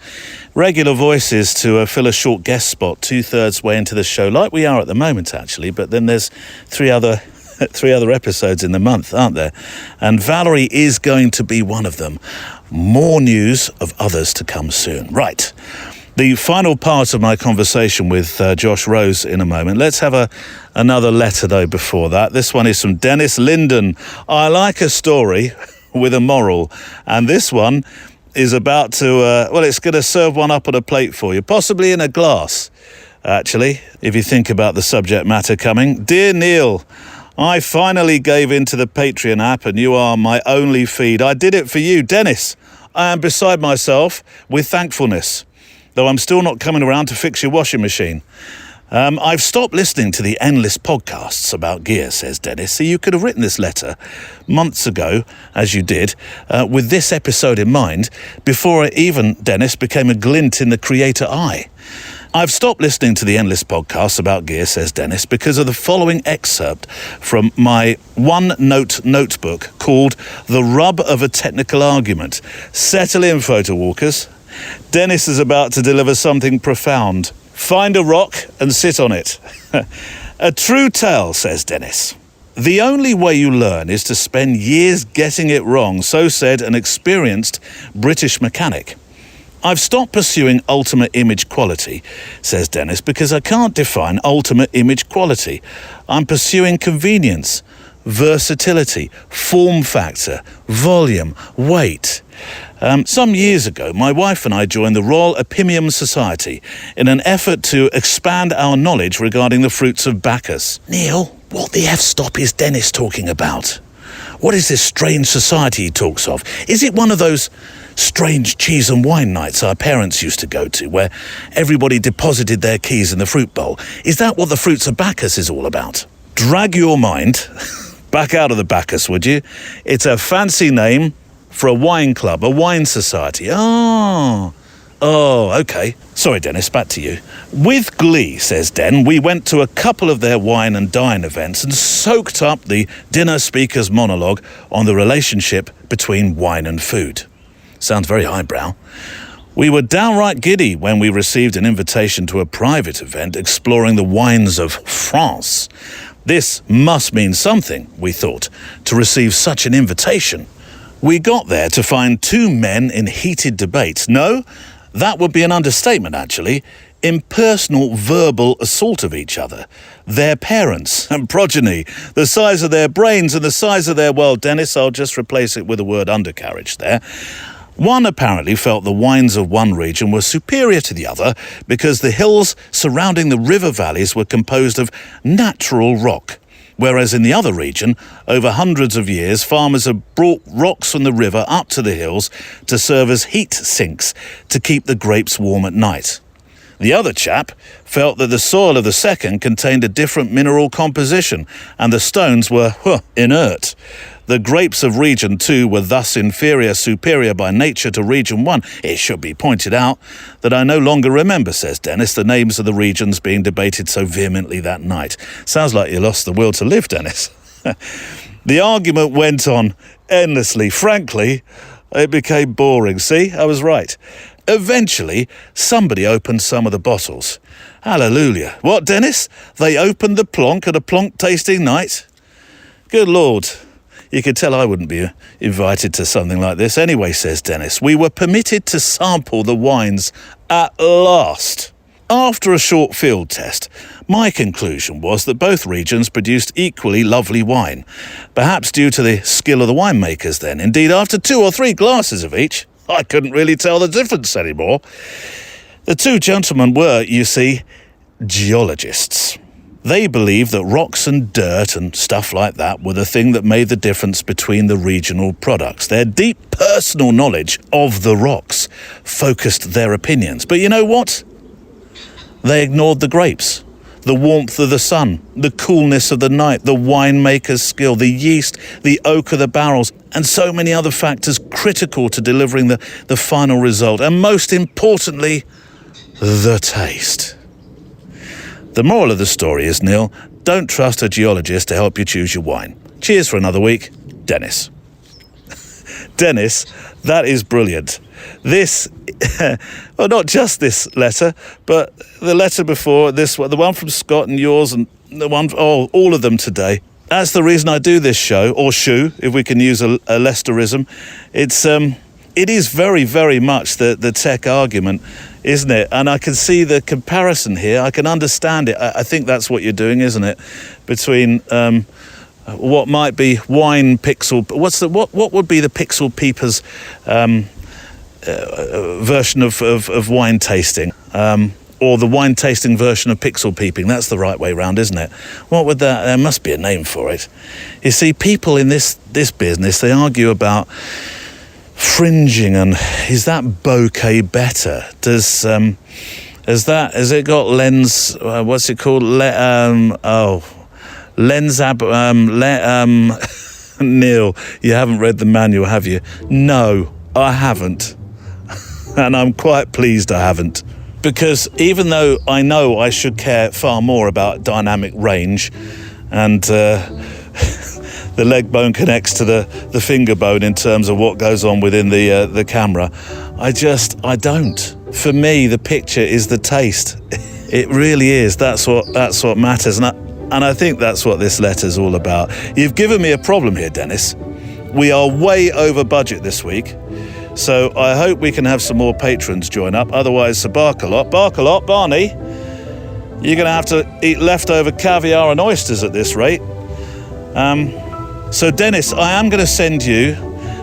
regular voices to fill a short guest spot 2/3 way into the show, like we are at the moment, actually. But then there's three other episodes in the month, aren't there? And Valerie is going to be one of them. More news of others to come soon. Right. The final part of my conversation with Josh Rose in a moment. Let's have another letter, though, before that. This one is from Dennis Linden. I like a story with a moral. And this one is about to, it's going to serve one up on a plate for you, possibly in a glass, actually, if you think about the subject matter coming. Dear Neil, I finally gave in to the Patreon app, and you are my only feed. I did it for you, Dennis. I am beside myself with thankfulness, though I'm still not coming around to fix your washing machine. I've stopped listening to the endless podcasts about gear, says Dennis. So you could have written this letter months ago, as you did, with this episode in mind, before it even, Dennis, became a glint in the creator eye. I've stopped listening to the endless podcasts about gear, says Dennis, because of the following excerpt from my one-note notebook called The Rub of a Technical Argument. Settle in, Photowalkers. Dennis is about to deliver something profound. Find a rock and sit on it. A true tale, says Dennis. The only way you learn is to spend years getting it wrong, so said an experienced British mechanic. I've stopped pursuing ultimate image quality, says Dennis, because I can't define ultimate image quality. I'm pursuing convenience, versatility, form factor, volume, weight. Some years ago, my wife and I joined the Royal Opimium Society in an effort to expand our knowledge regarding the fruits of Bacchus. Neil, what the F-stop is Dennis talking about? What is this strange society he talks of? Is it one of those strange cheese and wine nights our parents used to go to, where everybody deposited their keys in the fruit bowl? Is that what the fruits of Bacchus is all about? Drag your mind back out of the Bacchus, would you? It's a fancy name for a wine club, a wine society. Oh, okay. Sorry, Dennis, back to you. With glee, says Den, we went to a couple of their wine and dine events and soaked up the dinner speaker's monologue on the relationship between wine and food. Sounds very highbrow. We were downright giddy when we received an invitation to a private event exploring the wines of France. This must mean something, we thought, to receive such an invitation. We got there to find two men in heated debate. No, that would be an understatement, actually. Impersonal verbal assault of each other. Their parents and progeny, the size of their brains and the size of their, well, Dennis, I'll just replace it with the word undercarriage there. One apparently felt the wines of one region were superior to the other because the hills surrounding the river valleys were composed of natural rock. Whereas in the other region, over hundreds of years, farmers have brought rocks from the river up to the hills to serve as heat sinks to keep the grapes warm at night. The other chap felt that the soil of the second contained a different mineral composition and the stones were inert. The grapes of Region 2 were thus superior by nature to Region 1. It should be pointed out that I no longer remember, says Dennis, the names of the regions being debated so vehemently that night. Sounds like you lost the will to live, Dennis. The argument went on endlessly. Frankly, it became boring. See, I was right. Eventually, somebody opened some of the bottles. Hallelujah. What, Dennis? They opened the plonk at a plonk tasting night? Good Lord. You could tell I wouldn't be invited to something like this anyway, says Dennis. We were permitted to sample the wines at last. After a short field test, my conclusion was that both regions produced equally lovely wine. Perhaps due to the skill of the winemakers then. Indeed, after 2 or 3 glasses of each, I couldn't really tell the difference anymore. The two gentlemen were, you see, geologists. They believed that rocks and dirt and stuff like that were the thing that made the difference between the regional products. Their deep personal knowledge of the rocks focused their opinions. But you know what? They ignored the grapes, the warmth of the sun, the coolness of the night, the winemaker's skill, the yeast, the oak of the barrels, and so many other factors critical to delivering the final result. And most importantly, the taste. The moral of the story is, Neil, don't trust a geologist to help you choose your wine. Cheers for another week. Dennis. Dennis, that is brilliant. This, well, not just this letter, but the letter before this one, the one from Scott and yours, and the one, all of them today. That's the reason I do this show, or shoe, if we can use a Leicesterism. It is very, very much the tech argument, isn't it? And I can see the comparison here. I can understand it. I think that's what you're doing, isn't it? Between what might be wine pixel. What would be the Pixel Peepers version of wine tasting, or the wine tasting version of pixel peeping? That's the right way round, isn't it? What would that? There must be a name for it. You see, people in this business, they argue about fringing and is that bokeh better? Has it got lens? What's it called? Neil, you haven't read the manual, have you? No, I haven't. And I'm quite pleased I haven't. Because even though I know I should care far more about dynamic range and the leg bone connects to the finger bone in terms of what goes on within the camera, I don't. For me, the picture is the taste. It really is. That's what matters. And I think that's what this letter's all about. You've given me a problem here, Dennis. We are way over budget this week. So I hope we can have some more patrons join up. Otherwise, Barkalot, Barney, you're going to have to eat leftover caviar and oysters at this rate. So Dennis, I am going to send you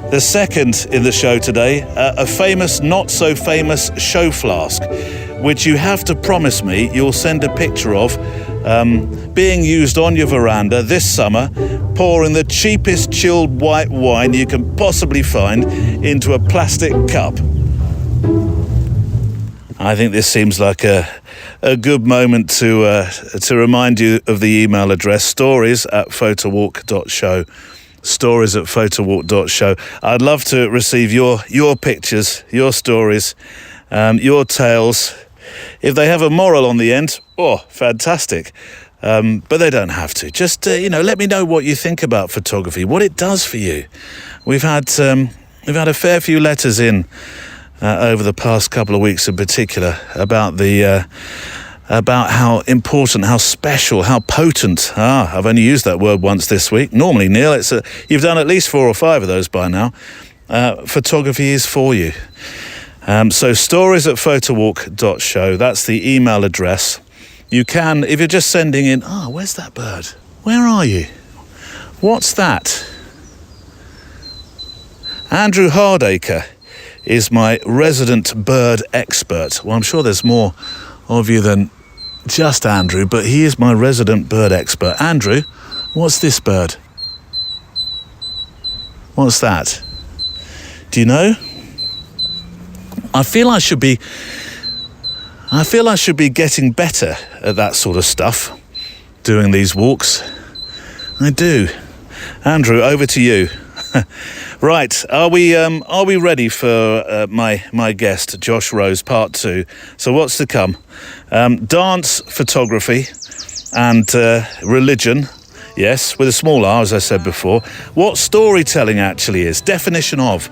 the second in the show today, a famous, not so famous show flask, which you have to promise me you'll send a picture of being used on your veranda this summer, pouring the cheapest chilled white wine you can possibly find into a plastic cup. I think this seems like a good moment to remind you of the email address, stories@photowalk.show. stories@photowalk.show. I'd love to receive your pictures, your stories, your tales. If they have a moral on the end, fantastic. But they don't have to. Just, let me know what you think about photography, what it does for you. We've had a fair few letters in over the past couple of weeks in particular about about how important, how special, how potent. I've only used that word once this week. Normally, Neil, you've done at least 4 or 5 of those by now. Photography is for you. So stories@photowalk.show, that's the email address. You can, if you're just sending in, where's that bird? Where are you? What's that? Andrew Hardacre is my resident bird expert. Well, I'm sure there's more of you than just Andrew, but he is my resident bird expert. Andrew, what's this bird? What's that? Do you know? I feel I should be getting better at that sort of stuff, doing these walks. I do. Andrew, over to you. Right, are we ready for my guest, Josh Rose, part 2? So what's to come? Dance, photography, and religion. Yes, with a small r, as I said before. What storytelling actually is, definition of.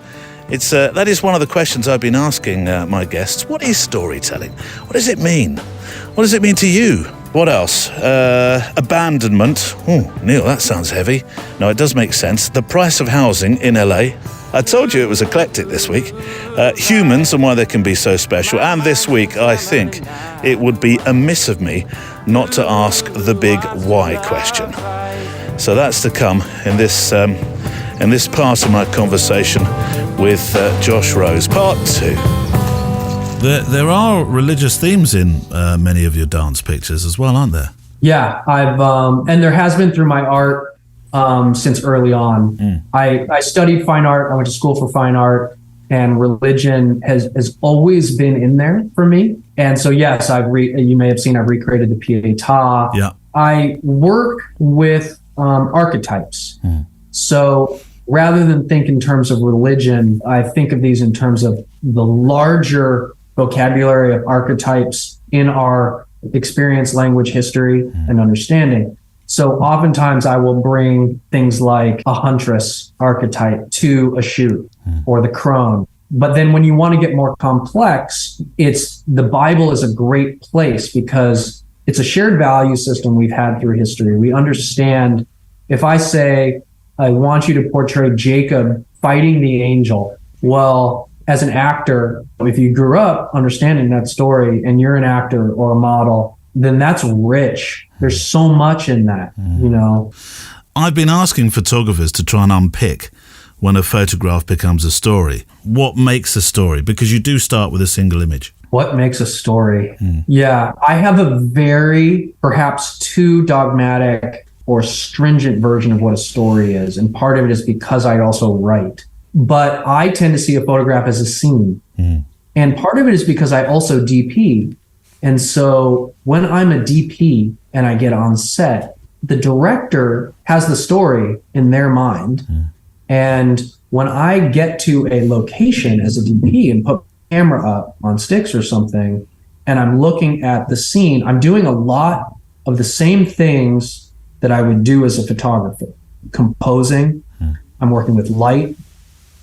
It's that is one of the questions I've been asking my guests. What is storytelling? What does it mean? What does it mean to you? What else? Abandonment. Oh, Neil, that sounds heavy. No, it does make sense. The price of housing in LA. I told you it was eclectic this week. Humans and why they can be so special. And this week, I think it would be amiss of me not to ask the big why question. So that's to come in this part of my conversation with Josh Rose, part 2. There are religious themes in many of your dance pictures as well, aren't there? Yeah, I've and there has been through my art since early on. I studied fine art. I went to school for fine art, and religion has always been in there for me. And so, yes, you may have seen I've recreated the Pietà. Yeah, I work with archetypes. So rather than think in terms of religion, I think of these in terms of the larger vocabulary of archetypes in our experience, language, history, and understanding. So oftentimes I will bring things like a huntress archetype to a shoot or the crone. But then when you want to get more complex, the Bible is a great place because it's a shared value system we've had through history. We understand if I say, I want you to portray Jacob fighting the angel. Well, as an actor, if you grew up understanding that story and you're an actor or a model, then that's rich. There's so much in that, you know. I've been asking photographers to try and unpick when a photograph becomes a story. What makes a story? Because you do start with a single image. What makes a story? Yeah, I have a very, perhaps too dogmatic or stringent version of what a story is. And part of it is because I also write. But I tend to see a photograph as a scene. And part of it is because I also DP. And so when I'm a DP and I get on set, the director has the story in their mind. And when I get to a location as a DP and put the camera up on sticks or something, and I'm looking at the scene, I'm doing a lot of the same things that I would do as a photographer. Composing, I'm working with light,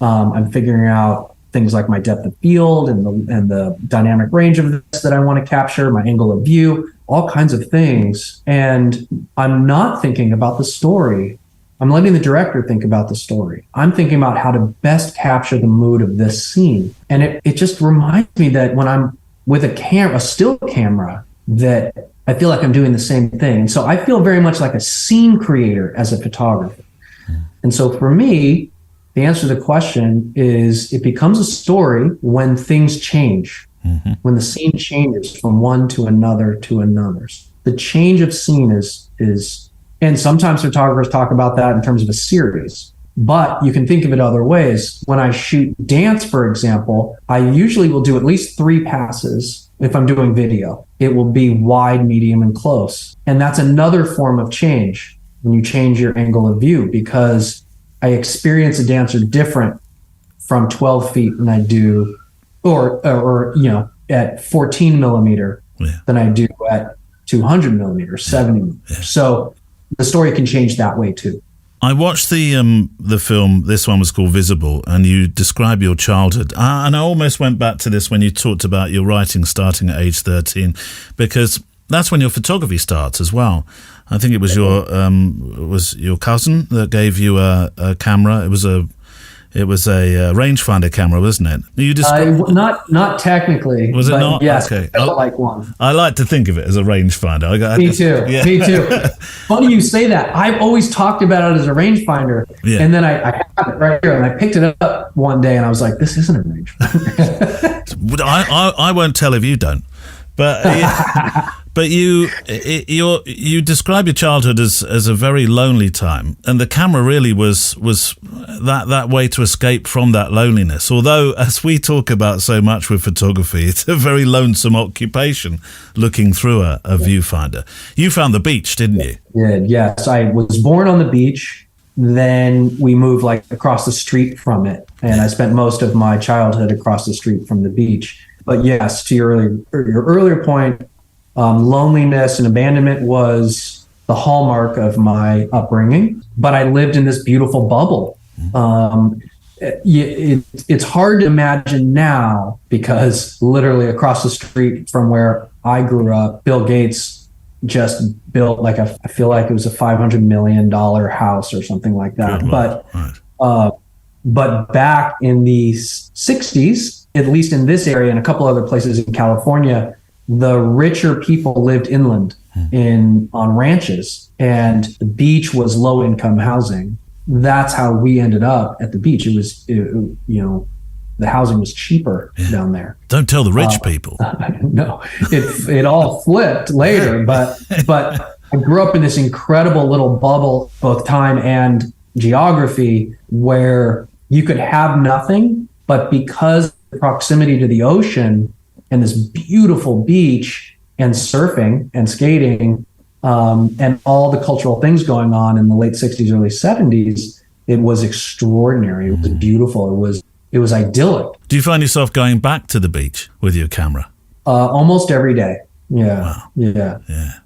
I'm figuring out things like my depth of field and the dynamic range of this that I want to capture, my angle of view, all kinds of things. And I'm not thinking about the story. I'm letting the director think about the story. I'm thinking about how to best capture the mood of this scene. And it just reminds me that when I'm with a still camera, that I feel like I'm doing the same thing. And so I feel very much like a scene creator as a photographer. And so for me, the answer to the question is it becomes a story when things change, when the scene changes from one to another to another. The change of scene is, and sometimes photographers talk about that in terms of a series, but you can think of it other ways. When I shoot dance, for example, I usually will do at least 3 passes. If I'm doing video, it will be wide, medium, and close. And that's another form of change when you change your angle of view, because I experience a dancer different from 12 feet than I do, or you know, at 14 millimeter than I do at 200 millimeters, 70 millimeters. So the story can change that way too. I watched the film, this one was called Visible, and you describe your childhood. And I almost went back to this when you talked about your writing starting at age 13, because that's when your photography starts as well. I think it was your cousin that gave you a camera. It was a rangefinder camera, wasn't it? You not technically. Was it not? Yes, okay. I like one. I like to think of it as a rangefinder. Me too. Yeah. Me too. Funny you say that. I've always talked about it as a rangefinder, and then I have it right here, and I picked it up one day, and I was like, "This isn't a rangefinder." I won't tell if you don't, but. But you describe your childhood as a very lonely time, and the camera really was that way to escape from that loneliness. Although, as we talk about so much with photography, it's a very lonesome occupation looking through a viewfinder. You found the beach, didn't you? Yeah, yes. I was born on the beach. then we moved like across the street from it. And I spent most of my childhood across the street from the beach. But yes, to your earlier point, loneliness and abandonment was the hallmark of my upbringing. But I lived in this beautiful bubble. It's hard to imagine now because literally across the street from where I grew up, Bill Gates just built I feel like it was a $500 million house or something like that. But back in the 60s, at least in this area and a couple other places in California, the richer people lived inland on ranches, and the beach was low income housing. That's how we ended up at the beach. It was, the housing was cheaper down there. Don't tell the rich people. No, it all flipped later, but I grew up in this incredible little bubble, both time and geography, where you could have nothing, but because of the proximity to the ocean and this beautiful beach and surfing and skating, and all the cultural things going on in the late 60s, early 70s, it was extraordinary. It was beautiful. It was idyllic. Do you find yourself going back to the beach with your camera? Almost every day. Yeah. Wow. Yeah.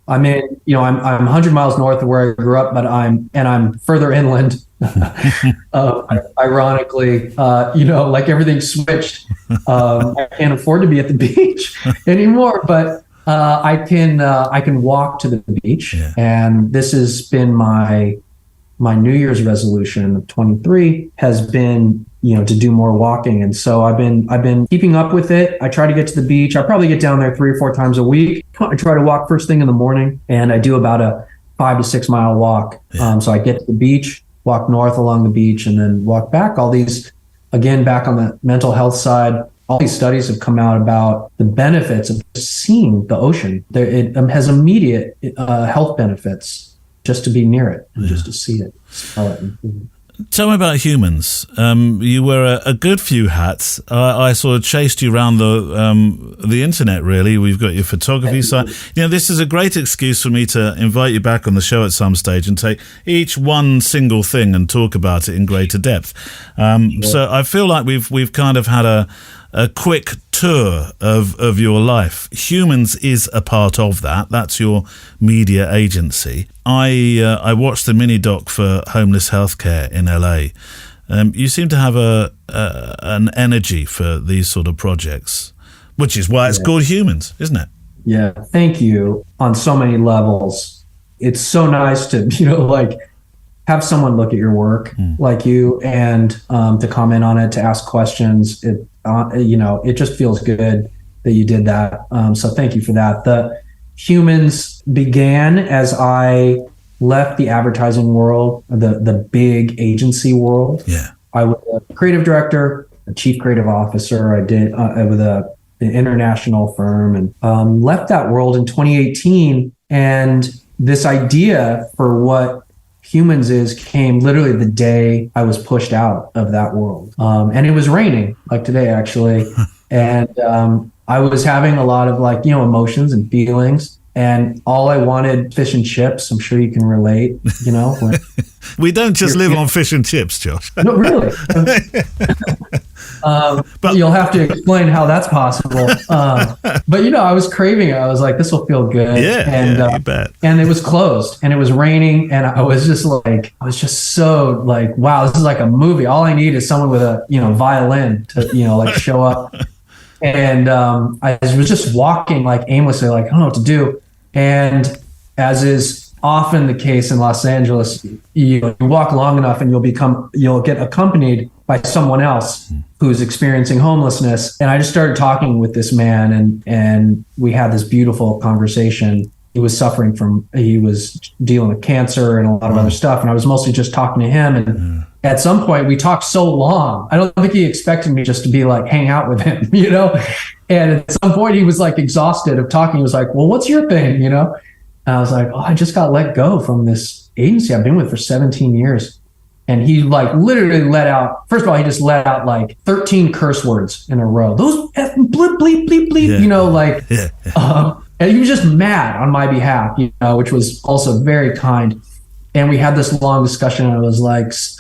I mean, I'm 100 miles north of where I grew up, but I'm further inland. Ironically, like everything switched. I can't afford to be at the beach anymore, but I can walk to the beach, and this has been my New Year's resolution of 23 has been, to do more walking. And so I've been keeping up with it. I try to get to the beach. I probably get down there 3 or 4 times a week. I try to walk first thing in the morning, and I do about a 5 to 6 mile walk. So I get to the beach, walk north along the beach, and then walk back. All these, again, back on the mental health side, all these studies have come out about the benefits of seeing the ocean. It has immediate health benefits just to be near it and just to see it. Tell me about humans. You wear a good few hats. I sort of chased you around the internet, really. We've got your photography site. This is a great excuse for me to invite you back on the show at some stage and take each one single thing and talk about it in greater depth. So I feel like we've kind of had a quick tour of your life. Humans is a part of that. That's your media agency. I watched the mini doc for homeless healthcare in LA. You seem to have an energy for these sort of projects, which is why it's called Humans, isn't it? Yeah, thank you on so many levels. It's so nice to have someone look at your work like you and to comment on it, to ask questions. It just feels good that you did that. So thank you for that. The Humans began as I left the advertising world, the big agency world. Yeah. I was a creative director, a chief creative officer. I did with an international firm, and left that world in 2018. And this idea for what Humans is came literally the day I was pushed out of that world. And it was raining, like today, actually. And I was having a lot of emotions and feelings. And all I wanted, fish and chips. I'm sure you can relate, We don't just live on fish and chips, Josh. No, really. But you'll have to explain how that's possible. But I was craving it. I was like, this will feel good. Yeah, you bet. And it was closed, and it was raining, and I was just so wow, this is like a movie. All I need is someone with a violin to show up. And I was just walking aimlessly, I don't know what to do. And as is often the case in Los Angeles, you walk long enough and you'll get accompanied by someone else who's experiencing homelessness. And I just started talking with this man, and we had this beautiful conversation. He was dealing with cancer and a lot of other stuff. And I was mostly just talking to him. And at some point we talked so long, I don't think he expected me just to be hang out with him, And at some point he was exhausted of talking. He was like, well, what's your thing? And I was like, I just got let go from this agency I've been with for 17 years. And he literally let out, first of all, he just let out 13 curse words in a row. Those F bleep, bleep, bleep, bleep, and he was just mad on my behalf, which was also very kind. And we had this long discussion. And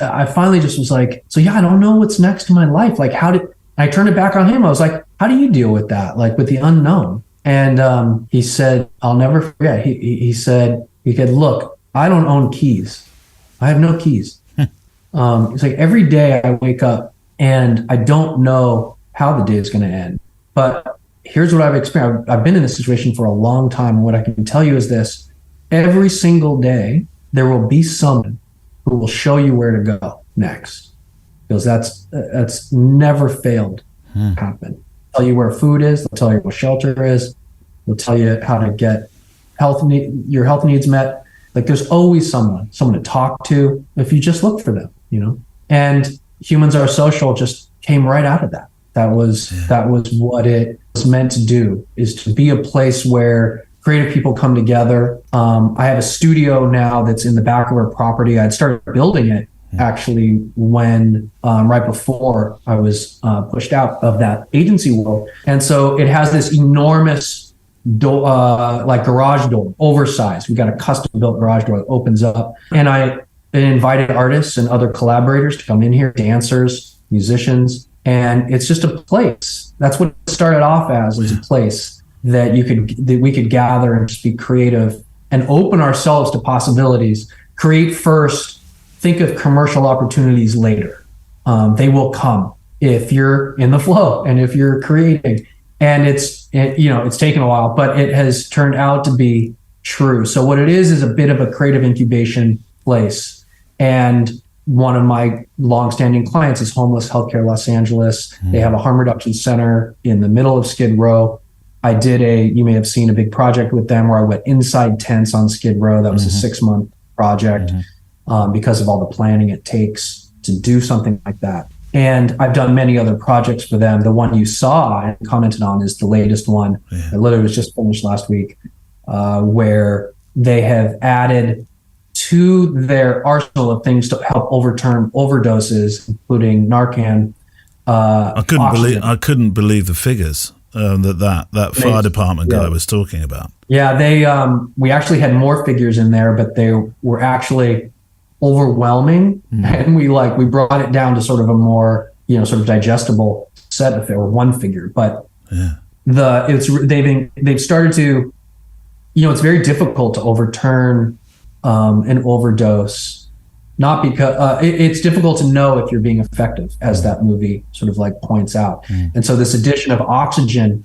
I finally just was like, so yeah, I don't know what's next in my life. Like, I turned it back on him. I was like, how do you deal with that? Like with the unknown? And he said, I'll never forget. He said, look, I don't own keys. I have no keys. It's like every day I wake up and I don't know how the day is going to end. But here's what I've experienced. I've been in this situation for a long time. And what I can tell you is this: every single day, there will be someone who will show you where to go next. Because that's never failed to happen. They'll tell you where food is. They'll tell you where shelter is. They'll tell you how to get your health needs met. Like there's always someone to talk to if you just look for them, And Humans Are Social just came right out of that. That was what it was meant to do, is to be a place where creative people come together. I have a studio now that's in the back of our property. I'd started building it actually when right before I was pushed out of that agency world. And so it has this enormous like garage door, oversized. We got a custom built garage door that opens up. And I invited artists and other collaborators to come in here, dancers, musicians. And it's just a place. That's what it started off as, a place that we could gather and just be creative and open ourselves to possibilities. Create first, think of commercial opportunities later. They will come if you're in the flow and if you're creating. And it's taken a while, but it has turned out to be true. So what it is a bit of a creative incubation place. And one of my longstanding clients is Homeless Healthcare Los Angeles. They have a harm reduction center in the middle of Skid Row. You may have seen a big project with them where I went inside tents on Skid Row. That was a 6-month project because of all the planning it takes to do something like that. And I've done many other projects for them. The one you saw and commented on is the latest one. Yeah. It literally was just finished last week, where they have added to their arsenal of things to help overturn overdoses, including Narcan. I couldn't believe the figures that fire department guy was talking about. Yeah, we actually had more figures in there, but they were actually overwhelming, and we brought it down to sort of a more sort of digestible set if there were one figure. But they've started to it's very difficult to overturn an overdose, not because it's difficult to know if you're being effective, as that movie sort of points out. And so this addition of oxygen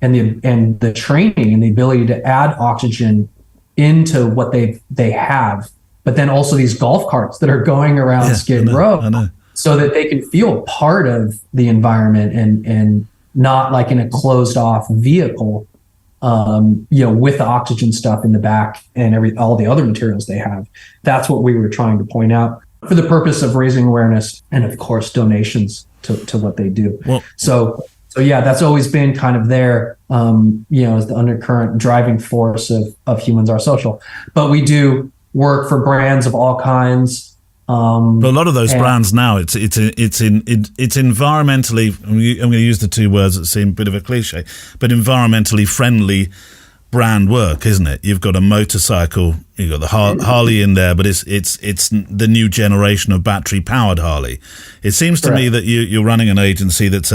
and the training and the ability to add oxygen into what they have, but then also these golf carts that are going around Skid Row, so that they can feel part of the environment and not like in a closed off vehicle, with the oxygen stuff in the back and all the other materials they have. That's what we were trying to point out for the purpose of raising awareness and, of course, donations to what they do. Well, so that's always been kind of there, as the undercurrent driving force of Humans Are Social. But we do work for brands of all kinds. But a lot of those brands now, it's environmentally. I'm going to use the two words that seem a bit of a cliche, but environmentally friendly brand work, isn't it? You've got a motorcycle, you've got the Harley in there, but it's the new generation of battery powered Harley. It seems to me that you're running an agency that's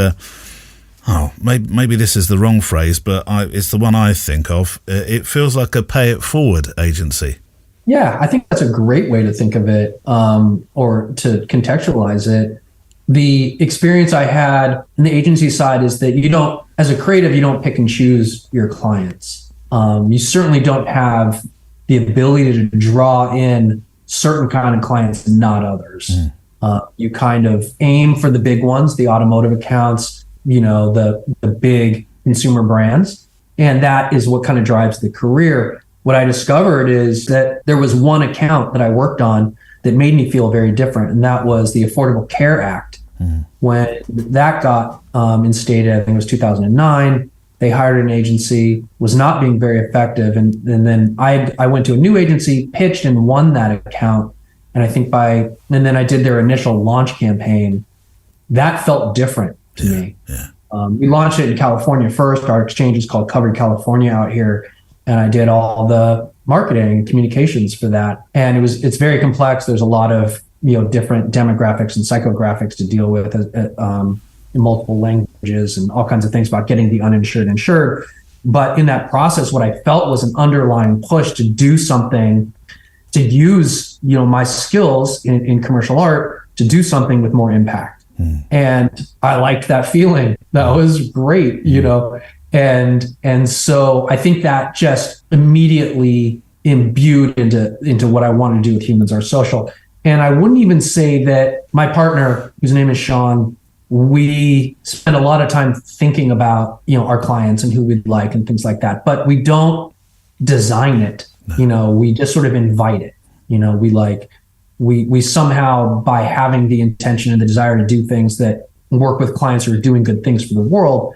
maybe this is the wrong phrase, but it's the one I think of. It feels like a pay it forward agency. Yeah, I think that's a great way to think of it, or to contextualize it. The experience I had in the agency side is that as a creative, you don't pick and choose your clients. You certainly don't have the ability to draw in certain kind of clients and not others. You kind of aim for the big ones, the automotive accounts, the big consumer brands, and that is what kind of drives the career. What I discovered is that there was one account that I worked on that made me feel very different, and that was the Affordable Care Act. When that got instated, I think it was 2009, they hired an agency, was not being very effective, and then I went to a new agency, pitched and won that account, and I think and then I did their initial launch campaign. That felt different to me. We launched it in California first. Our exchange is called Covered California out here. And I did all the marketing communications for that. And it's very complex. There's a lot of, different demographics and psychographics to deal with in multiple languages and all kinds of things about getting the uninsured insured. But in that process, what I felt was an underlying push to do something, to use, my skills in commercial art to do something with more impact. And I liked that feeling. That was great, And so I think that just immediately imbued into what I wanted to do with Humans Are Social. And I wouldn't even say that my partner, whose name is Sean, we spend a lot of time thinking about, our clients and who we'd like and things like that, but we don't design it. No. We just sort of invite it. We somehow, by having the intention and the desire to do things that work with clients who are doing good things for the world,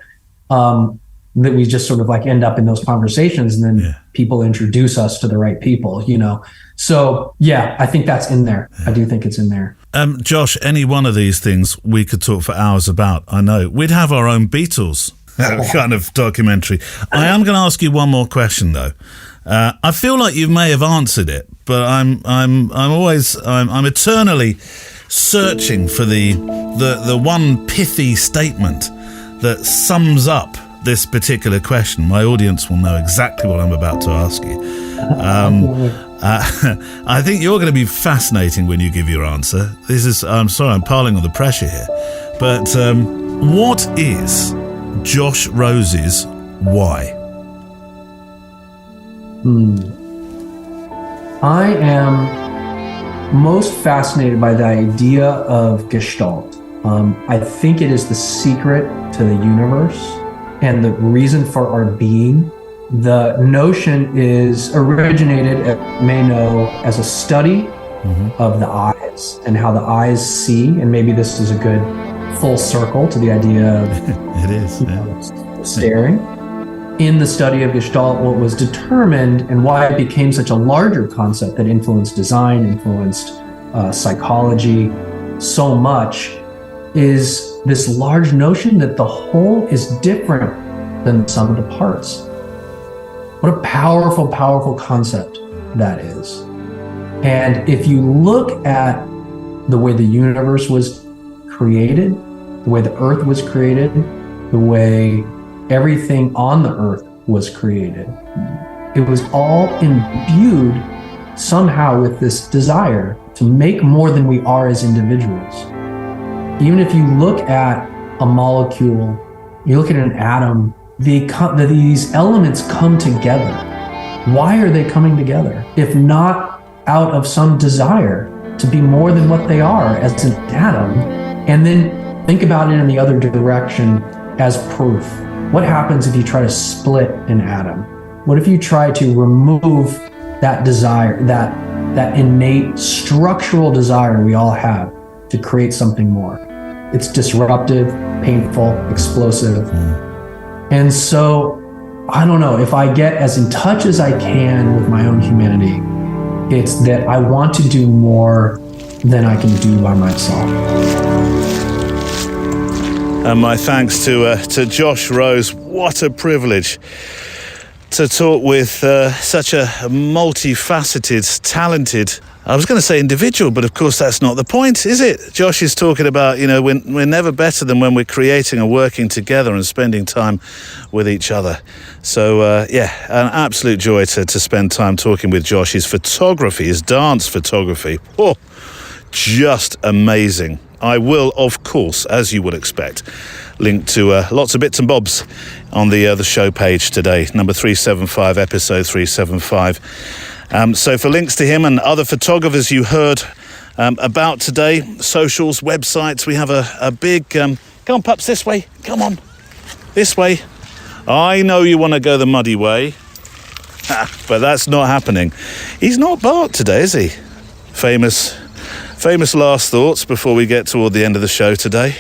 that we just sort of end up in those conversations, and then people introduce us to the right people, So yeah, I think that's in there. I do think it's in there. Josh, any one of these things we could talk for hours about. I know we'd have our own Beatles kind of documentary. I am going to ask you one more question though. I feel like you may have answered it, but I'm eternally searching for the one pithy statement that sums up this particular question. My audience will know exactly what I'm about to ask you. I think you're going to be fascinating when you give your answer. I'm sorry, I'm piling on the pressure here, but what is Josh Rose's why? I am most fascinated by the idea of Gestalt. I think it is the secret to the universe and the reason for our being. The notion is originated, may know, as a study of the eyes and how the eyes see. And maybe this is a good full circle to the idea of it is staring. In the study of Gestalt, what was determined and why it became such a larger concept that influenced design, influenced psychology so much, is this large notion that the whole is different than the sum of the parts. What a powerful, powerful concept that is. And if you look at the way the universe was created, the way the earth was created, the way everything on the earth was created, it was all imbued somehow with this desire to make more than we are as individuals. Even if you look at a molecule, you look at an atom, these elements come together. Why are they coming together? If not out of some desire to be more than what they are as an atom, and then think about it in the other direction as proof. What happens if you try to split an atom? What if you try to remove that desire, that innate structural desire we all have to create something more? It's disruptive, painful, explosive. And so, I don't know, if I get as in touch as I can with my own humanity, it's that I want to do more than I can do by myself. And my thanks to Josh Rose. What a privilege to talk with such a multifaceted, talented, I was going to say individual, but of course that's not the point, is it? Josh is talking about, we're never better than when we're creating and working together and spending time with each other. So, an absolute joy to spend time talking with Josh. His photography, his dance photography, just amazing. I will, of course, as you would expect, link to lots of bits and bobs on the show page today, number 375, episode 375. So for links to him and other photographers you heard about today, socials, websites, we have a big... come on, pups, this way. Come on. This way. I know you want to go the muddy way, but that's not happening. He's not barked today, is he? Famous last thoughts before we get toward the end of the show today.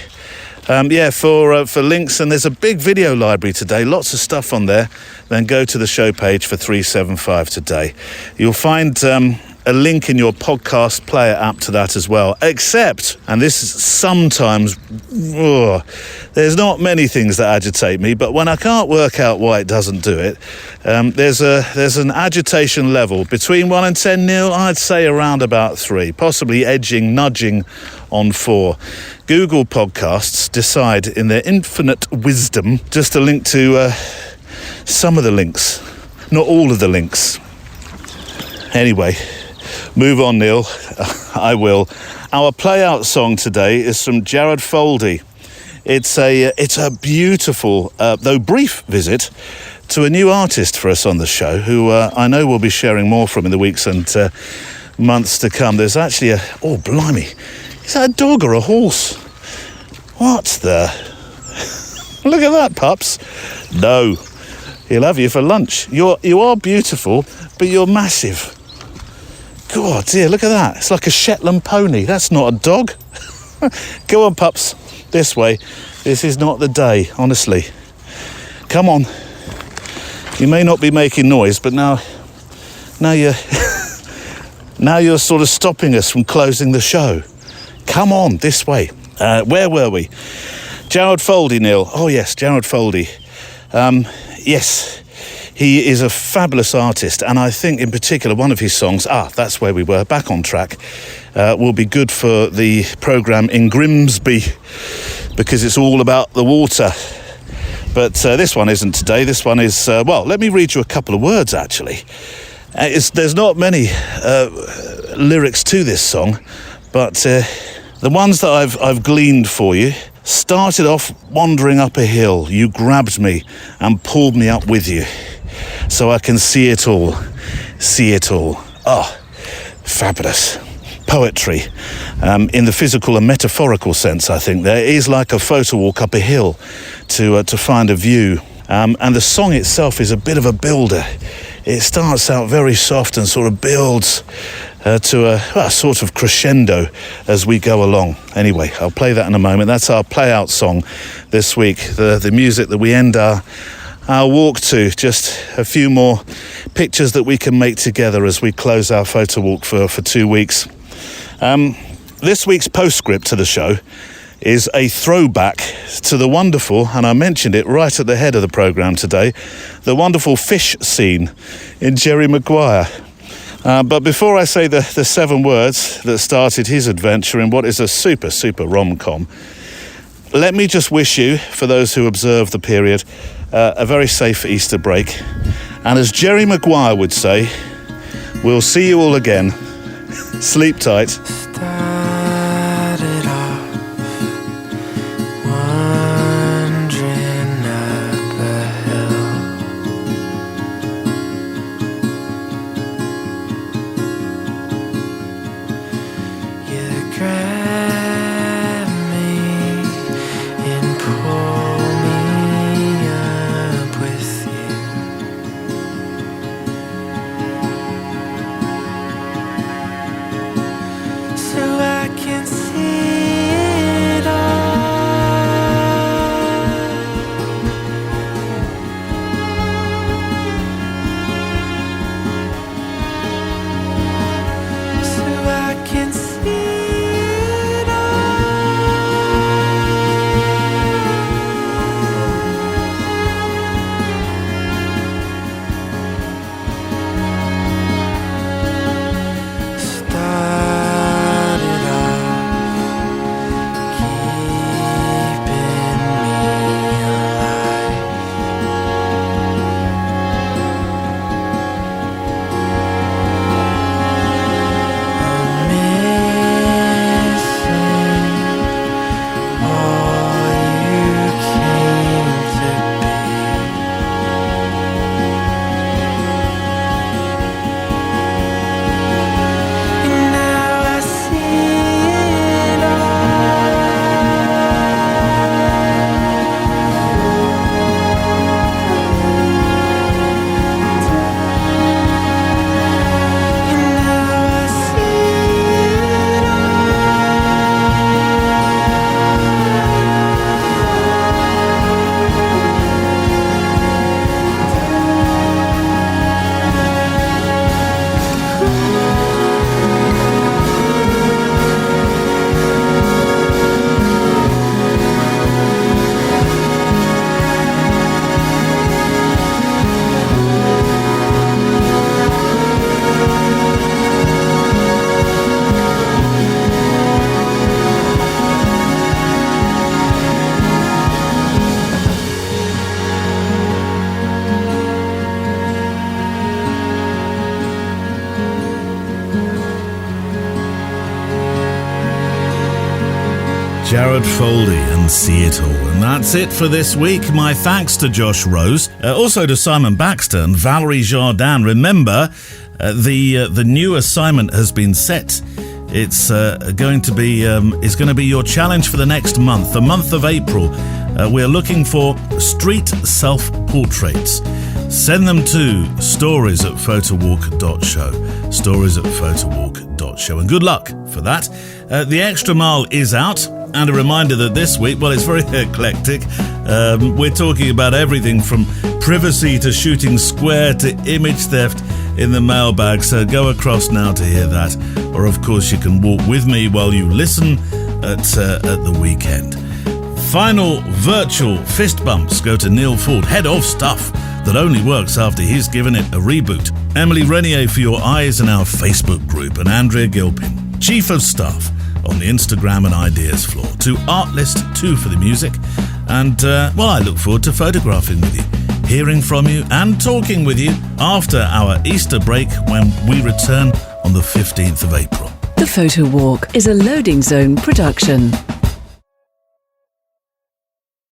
For links, and there's a big video library today, lots of stuff on there, then go to the show page for 375 today. You'll find a a link in your podcast player app to that as well. Except, and this is sometimes, there's not many things that agitate me, but when I can't work out why it doesn't do it, there's an agitation level between 1 and 10 nil. I'd say around about 3, possibly nudging on 4. Google Podcasts decide in their infinite wisdom just to link to some of the links, not all of the links. Anyway, move on, Neil. I will. Our play-out song today is from Jared Foldy. It's a beautiful, though brief, visit to a new artist for us on the show, who I know we'll be sharing more from in the weeks and months to come. There's actually blimey. Is that a dog or a horse? What the? Look at that, pups. No. He'll have you for lunch. You are beautiful, but you're massive. God, dear, look at that. It's like a Shetland pony. That's not a dog. Go on, pups. This way. This is not the day, honestly. Come on. You may not be making noise, but now you're sort of stopping us from closing the show. Come on, this way. Where were we? Jared Foldy, Neil. Oh, yes, Jared Foldy. Yes, he is a fabulous artist, and I think in particular one of his songs, that's where we were, Back on Track, will be good for the programme in Grimsby, because it's all about the water. But this one isn't today. This one is, let me read you a couple of words, actually. There's not many lyrics to this song, but the ones that I've gleaned for you. Started off wandering up a hill. You grabbed me and pulled me up with you, so I can see it all. See it all. Oh, fabulous. Poetry, in the physical and metaphorical sense, I think. There is like a photo walk up a hill to find a view. And the song itself is a bit of a builder. It starts out very soft and sort of builds to a sort of crescendo as we go along. Anyway, I'll play that in a moment. That's our play-out song this week, the music that we end our walk to. Just a few more pictures that we can make together as we close our photo walk for 2 weeks. This week's postscript to the show is a throwback to the wonderful, and I mentioned it right at the head of the programme today, the wonderful fish scene in Jerry Maguire. But before I say the 7 words that started his adventure in what is a super, super rom-com, let me just wish you, for those who observe the period, a very safe Easter break. And as Jerry Maguire would say, we'll see you all again. Sleep tight. Started off wandering up a hill. You grab me and pull me up with you. So I can see it all. So I can see Jared Foldy and See It All. And that's it for this week. My thanks to Josh Rose, also to Simon Baxter and Valerie Jardin. Remember, the new assignment has been set. It's going to be your challenge for the next month, the month of April. We're looking for street self-portraits. Send them to stories@photowalk.show. Stories@photowalk.show. And good luck for that. The Extra Mile is out. And a reminder that this week, well, it's very eclectic. We're talking about everything from privacy to shooting square to image theft in the mailbag. So go across now to hear that. Or, of course, you can walk with me while you listen at the weekend. Final virtual fist bumps go to Neil Ford, head of stuff that only works after he's given it a reboot. Emily Renier for your eyes in our Facebook group, and Andrea Gilpin, Chief of Staff on the Instagram and Ideas floor, to Artlist2 for the music. And, I look forward to photographing with you, hearing from you and talking with you after our Easter break when we return on the 15th of April. The Photo Walk is a Loading Zone production.